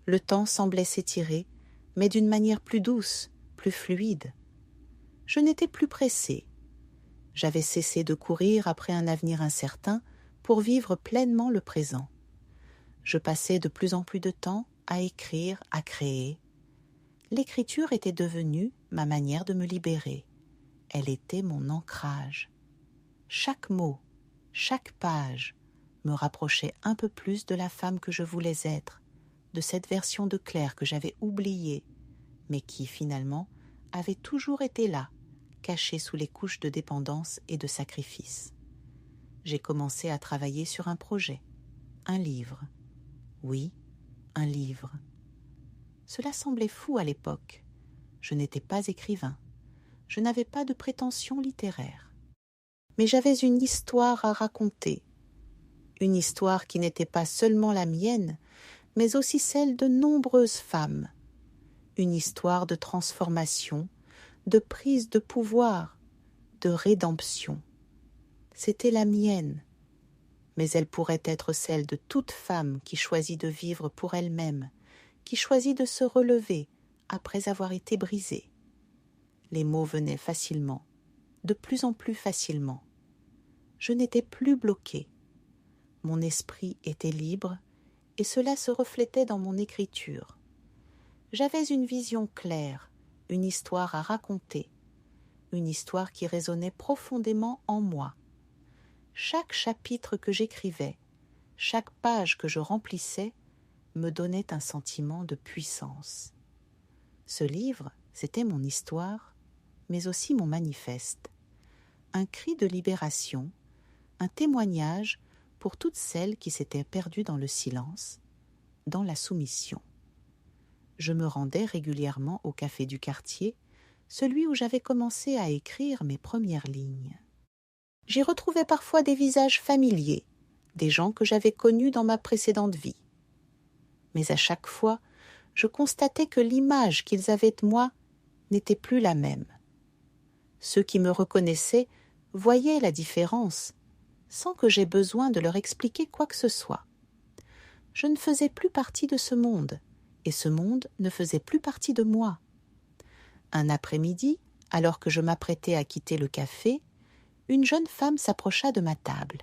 Le temps semblait s'étirer, mais d'une manière plus douce, plus fluide. Je n'étais plus pressée. J'avais cessé de courir après un avenir incertain pour vivre pleinement le présent. Je passais de plus en plus de temps à écrire, à créer. L'écriture était devenue ma manière de me libérer. Elle était mon ancrage. Chaque mot, chaque page me rapprochait un peu plus de la femme que je voulais être, de cette version de Claire que j'avais oubliée, mais qui, finalement, avait toujours été là, cachée sous les couches de dépendance et de sacrifice. J'ai commencé à travailler sur un projet, un livre. Oui, un livre. Cela semblait fou à l'époque. Je n'étais pas écrivain. Je n'avais pas de prétention littéraire. Mais j'avais une histoire à raconter. Une histoire qui n'était pas seulement la mienne, mais aussi celle de nombreuses femmes. Une histoire de transformation, de prise de pouvoir, de rédemption. C'était la mienne, mais elle pourrait être celle de toute femme qui choisit de vivre pour elle-même, qui choisit de se relever après avoir été brisée. Les mots venaient facilement, de plus en plus facilement. Je n'étais plus bloquée. Mon esprit était libre et cela se reflétait dans mon écriture. J'avais une vision claire, une histoire à raconter, une histoire qui résonnait profondément en moi. Chaque chapitre que j'écrivais, chaque page que je remplissais, me donnait un sentiment de puissance. Ce livre, c'était mon histoire, mais aussi mon manifeste. Un cri de libération, un témoignage pour toutes celles qui s'étaient perdues dans le silence, dans la soumission. Je me rendais régulièrement au café du quartier, celui où j'avais commencé à écrire mes premières lignes. J'y retrouvais parfois des visages familiers, des gens que j'avais connus dans ma précédente vie. Mais à chaque fois, je constatais que l'image qu'ils avaient de moi n'était plus la même. Ceux qui me reconnaissaient voyaient la différence, sans que j'aie besoin de leur expliquer quoi que ce soit. Je ne faisais plus partie de ce monde, et ce monde ne faisait plus partie de moi. Un après-midi, alors que je m'apprêtais à quitter le café, une jeune femme s'approcha de ma table.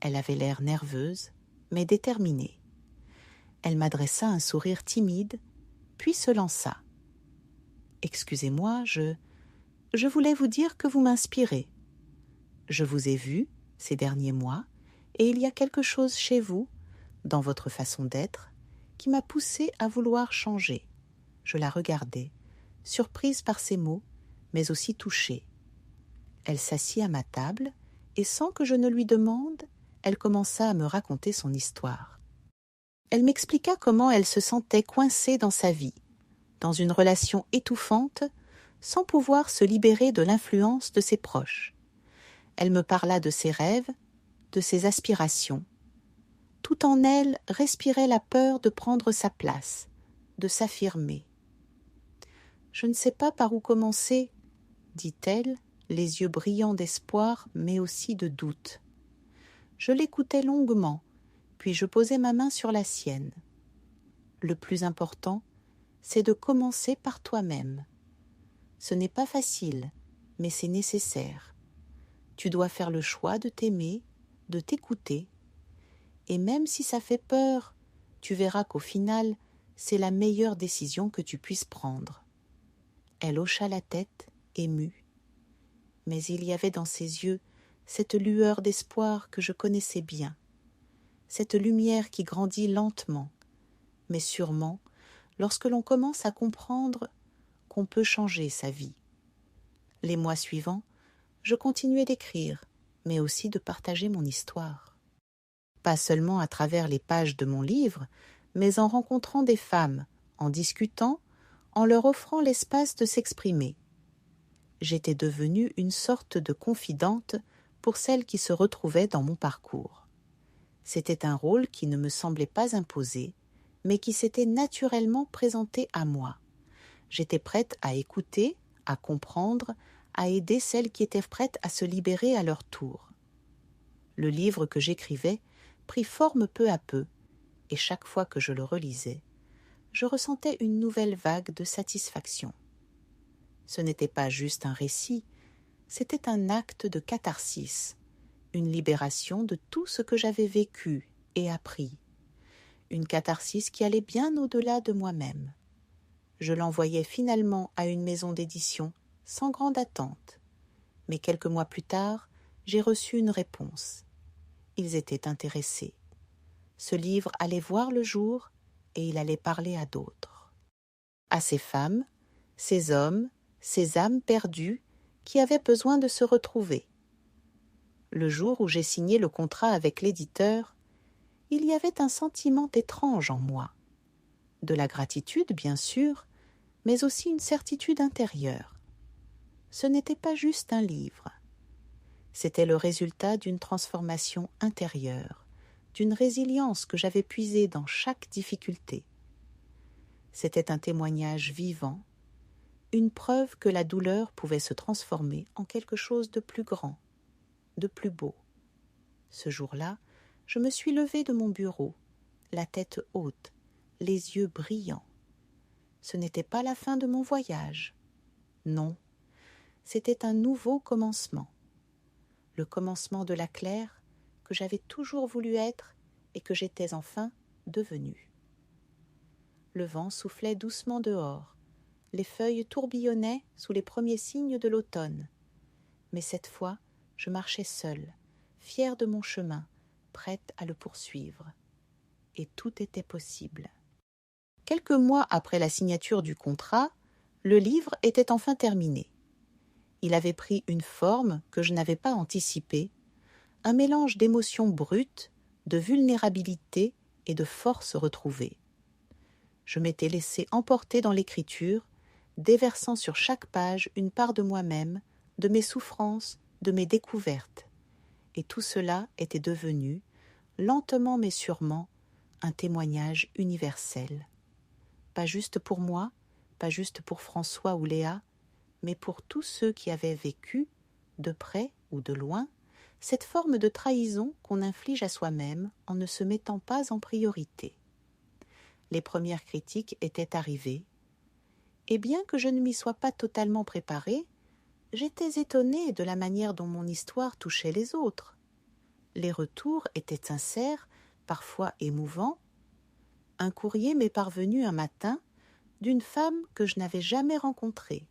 Elle avait l'air nerveuse, mais déterminée. Elle m'adressa un sourire timide, puis se lança. « Excusez-moi, je voulais vous dire que vous m'inspirez. Je vous ai vu ces derniers mois, et il y a quelque chose chez vous, dans votre façon d'être, qui m'a poussée à vouloir changer. » Je la regardais, surprise par ces mots, mais aussi touchée. Elle s'assit à ma table, et sans que je ne lui demande, elle commença à me raconter son histoire. Elle m'expliqua comment elle se sentait coincée dans sa vie, dans une relation étouffante, sans pouvoir se libérer de l'influence de ses proches. Elle me parla de ses rêves, de ses aspirations. Tout en elle respirait la peur de prendre sa place, de s'affirmer. « Je ne sais pas par où commencer, » dit-elle, les yeux brillants d'espoir, mais aussi de doute. Je l'écoutais longuement, puis je posai ma main sur la sienne. Le plus important, c'est de commencer par toi-même. Ce n'est pas facile, mais c'est nécessaire. Tu dois faire le choix de t'aimer, de t'écouter. Et même si ça fait peur, tu verras qu'au final, c'est la meilleure décision que tu puisses prendre. Elle hocha la tête, émue. Mais il y avait dans ses yeux cette lueur d'espoir que je connaissais bien. Cette lumière qui grandit lentement, mais sûrement, lorsque l'on commence à comprendre qu'on peut changer sa vie. Les mois suivants, je continuais d'écrire, mais aussi de partager mon histoire. Pas seulement à travers les pages de mon livre, mais en rencontrant des femmes, en discutant, en leur offrant l'espace de s'exprimer. J'étais devenue une sorte de confidente pour celles qui se retrouvaient dans mon parcours. C'était un rôle qui ne me semblait pas imposé, mais qui s'était naturellement présenté à moi. J'étais prête à écouter, à comprendre, à aider celles qui étaient prêtes à se libérer à leur tour. Le livre que j'écrivais prit forme peu à peu, et chaque fois que je le relisais, je ressentais une nouvelle vague de satisfaction. Ce n'était pas juste un récit, C'était un acte de catharsis, une libération de tout ce que j'avais vécu et appris, une catharsis qui allait bien au-delà de moi-même. Je l'envoyai finalement à une maison d'édition sans grande attente, mais quelques mois plus tard, j'ai reçu une réponse. Ils étaient intéressés. Ce livre allait voir le jour et il allait parler à d'autres. À ces femmes, ces hommes, ces âmes perdues qui avaient besoin de se retrouver. Le jour où j'ai signé le contrat avec l'éditeur, il y avait un sentiment étrange en moi. De la gratitude, bien sûr, mais aussi une certitude intérieure. Ce n'était pas juste un livre. C'était le résultat d'une transformation intérieure, d'une résilience que j'avais puisée dans chaque difficulté. C'était un témoignage vivant, une preuve que la douleur pouvait se transformer en quelque chose de plus grand, de plus beau. Ce jour-là, je me suis levée de mon bureau, la tête haute, les yeux brillants. Ce n'était pas la fin de mon voyage. Non, c'était un nouveau commencement. Le commencement de la Claire que j'avais toujours voulu être et que j'étais enfin devenue. Le vent soufflait doucement dehors, les feuilles tourbillonnaient sous les premiers signes de l'automne. Mais cette fois, je marchais seule, fière de mon chemin, prête à le poursuivre. Et tout était possible. Quelques mois après la signature du contrat, le livre était enfin terminé. Il avait pris une forme que je n'avais pas anticipée, un mélange d'émotions brutes, de vulnérabilité et de force retrouvée. Je m'étais laissée emporter dans l'écriture, déversant sur chaque page une part de moi-même, de mes souffrances, de mes découvertes. Et tout cela était devenu, lentement mais sûrement, un témoignage universel. Pas juste pour moi, pas juste pour François ou Léa, mais pour tous ceux qui avaient vécu, de près ou de loin, cette forme de trahison qu'on inflige à soi-même en ne se mettant pas en priorité. Les premières critiques étaient arrivées, et bien que je ne m'y sois pas totalement préparée, j'étais étonnée de la manière dont mon histoire touchait les autres. Les retours étaient sincères, parfois émouvants. Un courrier m'est parvenu un matin d'une femme que je n'avais jamais rencontrée.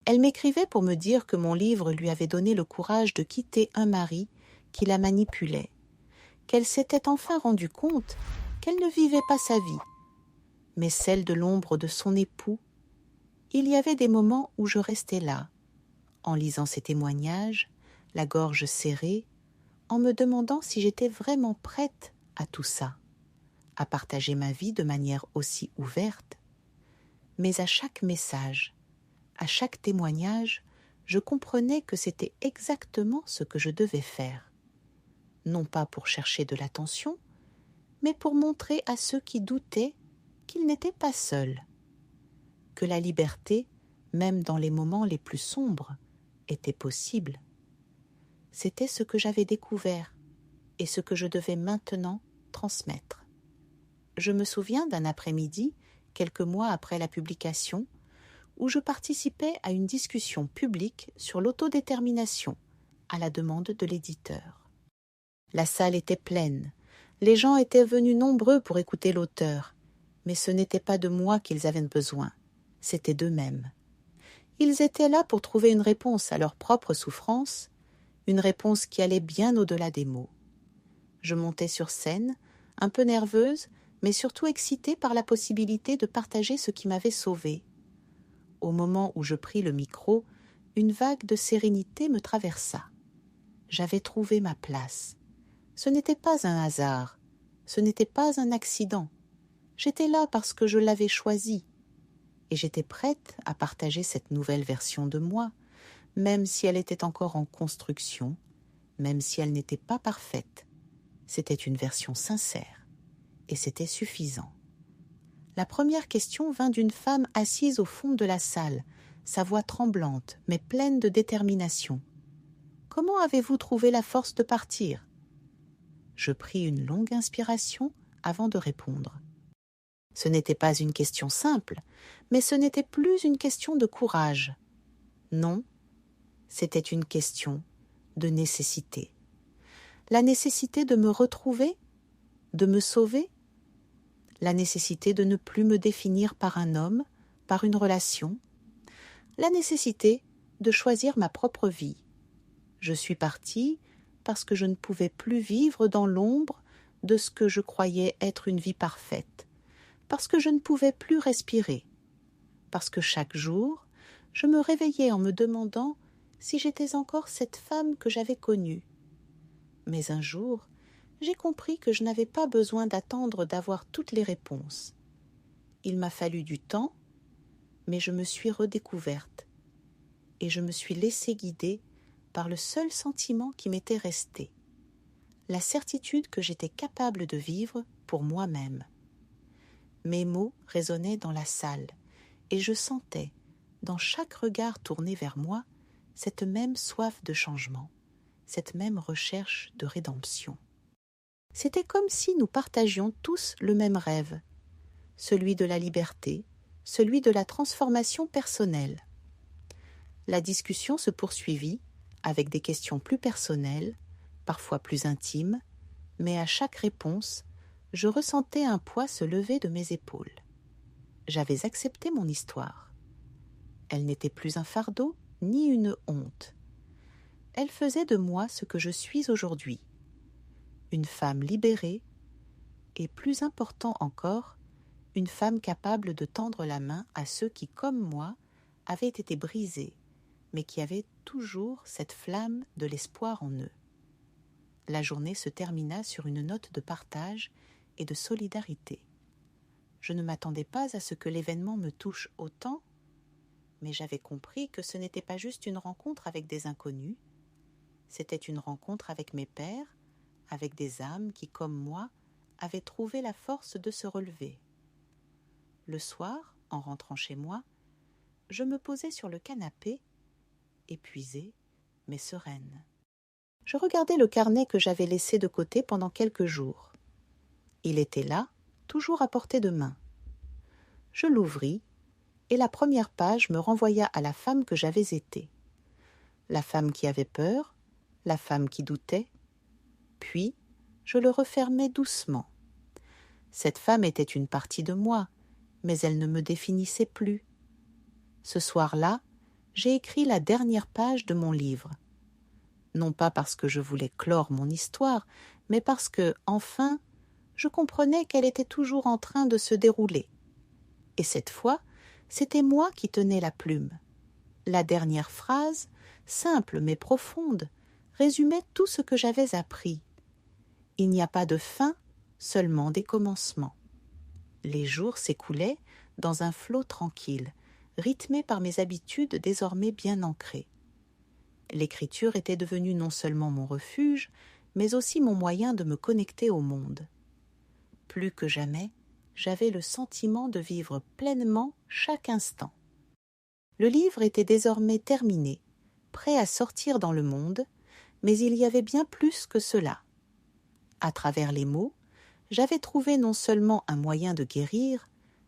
Elle m'écrivait pour me dire que mon livre lui avait donné le courage de quitter un mari qui la manipulait, qu'elle s'était enfin rendue compte qu'elle ne vivait pas sa vie, mais celle de l'ombre de son époux. Il y avait des moments où je restais là, en lisant ces témoignages, la gorge serrée, en me demandant si j'étais vraiment prête à tout ça, à partager ma vie de manière aussi ouverte. Mais à chaque message, à chaque témoignage, je comprenais que c'était exactement ce que je devais faire. Non pas pour chercher de l'attention, mais pour montrer à ceux qui doutaient qu'ils n'étaient pas seuls. Que la liberté, même dans les moments les plus sombres, était possible. C'était ce que j'avais découvert et ce que je devais maintenant transmettre. Je me souviens d'un après-midi, quelques mois après la publication, où je participais à une discussion publique sur l'autodétermination, à la demande de l'éditeur. La salle était pleine, les gens étaient venus nombreux pour écouter l'auteur, mais ce n'était pas de moi qu'ils avaient besoin, c'était d'eux-mêmes. Ils étaient là pour trouver une réponse à leur propre souffrance, une réponse qui allait bien au-delà des mots. Je montais sur scène, un peu nerveuse, mais surtout excitée par la possibilité de partager ce qui m'avait sauvée. Au moment où je pris le micro, une vague de sérénité me traversa. J'avais trouvé ma place. Ce n'était pas un hasard, ce n'était pas un accident. J'étais là parce que je l'avais choisi. Et j'étais prête à partager cette nouvelle version de moi, même si elle était encore en construction, même si elle n'était pas parfaite. C'était une version sincère, et c'était suffisant. La première question vint d'une femme assise au fond de la salle, sa voix tremblante, mais pleine de détermination. « Comment avez-vous trouvé la force de partir ?» Je pris une longue inspiration avant de répondre. Ce n'était pas une question simple, mais ce n'était plus une question de courage. Non, C'était une question de nécessité. La nécessité de me retrouver, de me sauver, la nécessité de ne plus me définir par un homme, par une relation, la nécessité de choisir ma propre vie. Je suis partie parce que je ne pouvais plus vivre dans l'ombre de ce que je croyais être une vie parfaite, parce que je ne pouvais plus respirer, parce que chaque jour, je me réveillais en me demandant si j'étais encore cette femme que j'avais connue. Mais un jour, j'ai compris que je n'avais pas besoin d'attendre d'avoir toutes les réponses. Il m'a fallu du temps, mais je me suis redécouverte et je me suis laissée guider par le seul sentiment qui m'était resté, la certitude que j'étais capable de vivre pour moi-même. Mes mots résonnaient dans la salle et je sentais, dans chaque regard tourné vers moi, cette même soif de changement, cette même recherche de rédemption. C'était comme si nous partagions tous le même rêve, celui de la liberté, celui de la transformation personnelle. La discussion se poursuivit avec des questions plus personnelles, parfois plus intimes, mais à chaque réponse, je ressentais un poids se lever de mes épaules. J'avais accepté mon histoire. Elle n'était plus un fardeau ni une honte. Elle faisait de moi ce que je suis aujourd'hui, une femme libérée et, plus important encore, une femme capable de tendre la main à ceux qui, comme moi, avaient été brisés, mais qui avaient toujours cette flamme de l'espoir en eux. La journée se termina sur une note de partage et de solidarité. Je ne m'attendais pas à ce que l'événement me touche autant, mais j'avais compris que ce n'était pas juste une rencontre avec des inconnus, c'était une rencontre avec mes pairs, avec des âmes qui, comme moi, avaient trouvé la force de se relever. Le soir, en rentrant chez moi, je me posais sur le canapé, épuisée, mais sereine. Je regardais le carnet que j'avais laissé de côté pendant quelques jours. Il était là, toujours à portée de main. Je l'ouvris, et la première page me renvoya à la femme que j'avais été. La femme qui avait peur, la femme qui doutait. Puis, je le refermai doucement. Cette femme était une partie de moi, mais elle ne me définissait plus. Ce soir-là, j'ai écrit la dernière page de mon livre. Non pas parce que je voulais clore mon histoire, mais parce que, enfin, je comprenais qu'elle était toujours en train de se dérouler. Et cette fois, c'était moi qui tenais la plume. La dernière phrase, simple mais profonde, résumait tout ce que j'avais appris. Il n'y a pas de fin, seulement des commencements. Les jours s'écoulaient dans un flot tranquille, rythmé par mes habitudes désormais bien ancrées. L'écriture était devenue non seulement mon refuge, mais aussi mon moyen de me connecter au monde. Plus que jamais, j'avais le sentiment de vivre pleinement chaque instant. Le livre était désormais terminé, prêt à sortir dans le monde, mais il y avait bien plus que cela. À travers les mots, j'avais trouvé non seulement un moyen de guérir,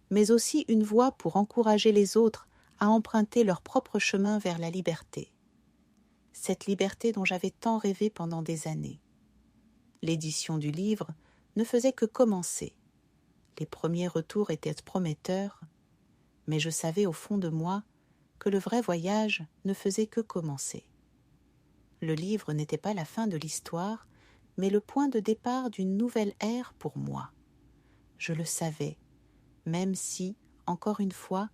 mais aussi une voie pour encourager les autres à emprunter leur propre chemin vers la liberté. Cette liberté dont j'avais tant rêvé pendant des années. L'édition du livre ne faisait que commencer. Les premiers retours étaient prometteurs, mais je savais au fond de moi que le vrai voyage ne faisait que commencer. Le livre n'était pas la fin de l'histoire, mais le point de départ d'une nouvelle ère pour moi. Je le savais, même si, encore une fois,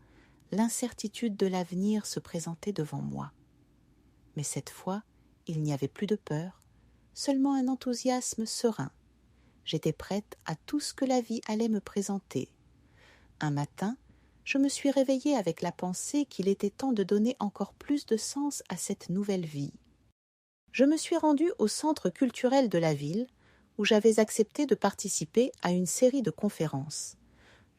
l'incertitude de l'avenir se présentait devant moi. Mais cette fois, il n'y avait plus de peur, seulement un enthousiasme serein. J'étais prête à tout ce que la vie allait me présenter. Un matin, je me suis réveillée avec la pensée qu'il était temps de donner encore plus de sens à cette nouvelle vie. Je me suis rendue au centre culturel de la ville, où j'avais accepté de participer à une série de conférences.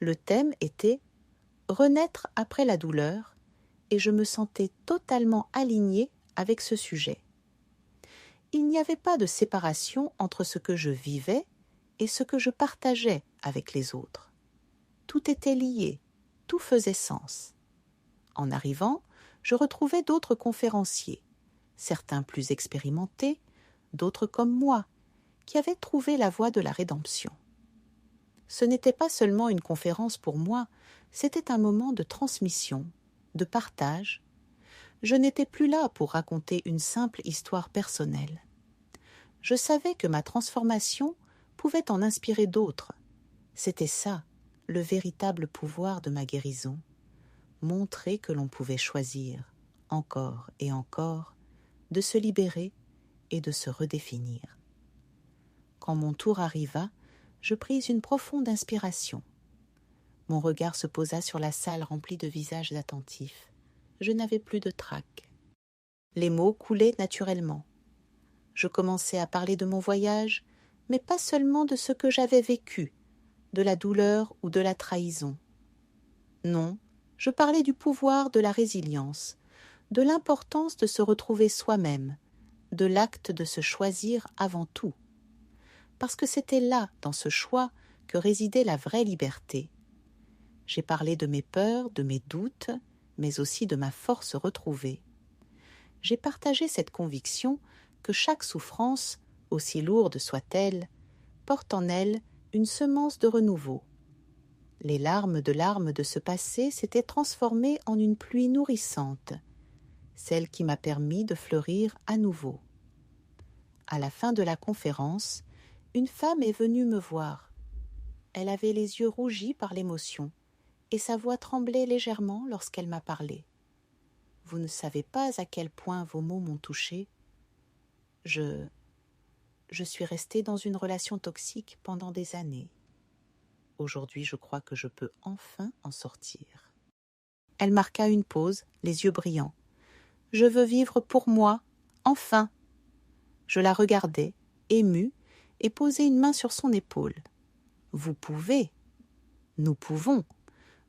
Le thème était « Renaître après la douleur » et je me sentais totalement alignée avec ce sujet. Il n'y avait pas de séparation entre ce que je vivais et ce que je partageais avec les autres. Tout était lié, tout faisait sens. En arrivant, je retrouvais d'autres conférenciers. certains plus expérimentés, d'autres comme moi, qui avaient trouvé la voie de la rédemption. Ce n'était pas seulement une conférence pour moi, c'était un moment de transmission, de partage. Je n'étais plus là pour raconter une simple histoire personnelle. Je savais que ma transformation pouvait en inspirer d'autres. C'était ça, le véritable pouvoir de ma guérison. Montrer que l'on pouvait choisir, encore et encore, de se libérer et de se redéfinir. Quand mon tour arriva, je pris une profonde inspiration. Mon regard se posa sur la salle remplie de visages attentifs. Je n'avais plus de trac. Les mots coulaient naturellement. Je commençai à parler de mon voyage, mais pas seulement de ce que j'avais vécu, de la douleur ou de la trahison. Non, je parlais du pouvoir de la résilience, de l'importance de se retrouver soi-même, de l'acte de se choisir avant tout. Parce que c'était là, dans ce choix, que résidait la vraie liberté. J'ai parlé de mes peurs, de mes doutes, mais aussi de ma force retrouvée. J'ai partagé cette conviction que chaque souffrance, aussi lourde soit-elle, porte en elle une semence de renouveau. Les larmes de ce passé s'étaient transformées en une pluie nourrissante, celle qui m'a permis de fleurir à nouveau. À la fin de la conférence, une femme est venue me voir. Elle avait les yeux rougis par l'émotion, et sa voix tremblait légèrement lorsqu'elle m'a parlé. Vous ne savez pas à quel point vos mots m'ont touchée. Je suis restée dans une relation toxique pendant des années. Aujourd'hui, je crois que je peux enfin en sortir. Elle marqua une pause, les yeux brillants. Je veux vivre pour moi, enfin. Je la regardai, émue, et posai une main sur son épaule. Vous pouvez. Nous pouvons.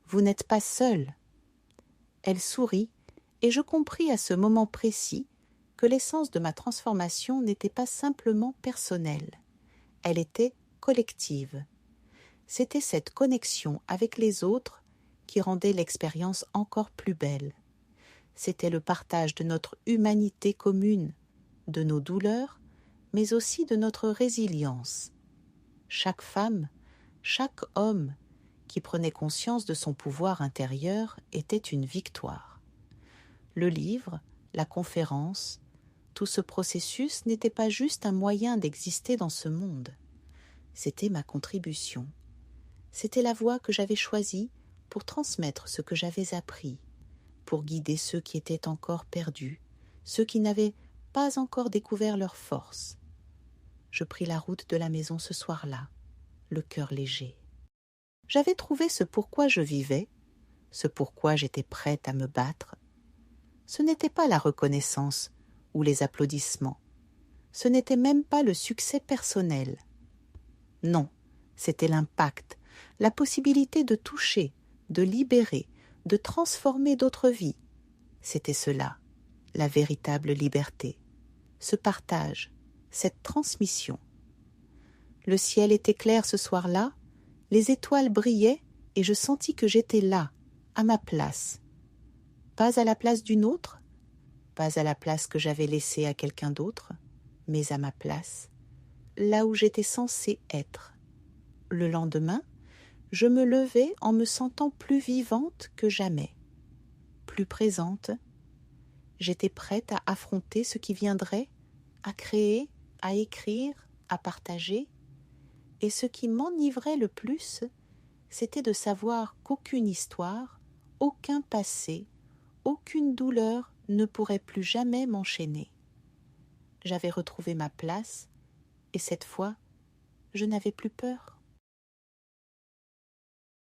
Vous n'êtes pas seule. Elle sourit, et je compris à ce moment précis que l'essence de ma transformation n'était pas simplement personnelle. Elle était collective. C'était cette connexion avec les autres qui rendait l'expérience encore plus belle. C'était le partage de notre humanité commune, de nos douleurs, mais aussi de notre résilience. Chaque femme, chaque homme qui prenait conscience de son pouvoir intérieur était une victoire. Le livre, la conférence, tout ce processus n'était pas juste un moyen d'exister dans ce monde. C'était ma contribution. C'était la voie que j'avais choisie pour transmettre ce que j'avais appris, pour guider ceux qui étaient encore perdus, ceux qui n'avaient pas encore découvert leur force. Je pris la route de la maison ce soir-là, le cœur léger. J'avais trouvé ce pourquoi je vivais, ce pourquoi j'étais prête à me battre. Ce n'était pas la reconnaissance ou les applaudissements. Ce n'était même pas le succès personnel. Non, c'était l'impact, la possibilité de toucher, de libérer, de transformer d'autres vies. C'était cela, la véritable liberté, ce partage, cette transmission. Le ciel était clair ce soir-là, les étoiles brillaient et je sentis que j'étais là, à ma place. Pas à la place d'une autre, pas à la place que j'avais laissée à quelqu'un d'autre, mais à ma place, là où j'étais censée être. Le lendemain, je me levai en me sentant plus vivante que jamais, plus présente. J'étais prête à affronter ce qui viendrait, à créer, à écrire, à partager. Et ce qui m'enivrait le plus, c'était de savoir qu'aucune histoire, aucun passé, aucune douleur ne pourrait plus jamais m'enchaîner. J'avais retrouvé ma place, et cette fois, je n'avais plus peur.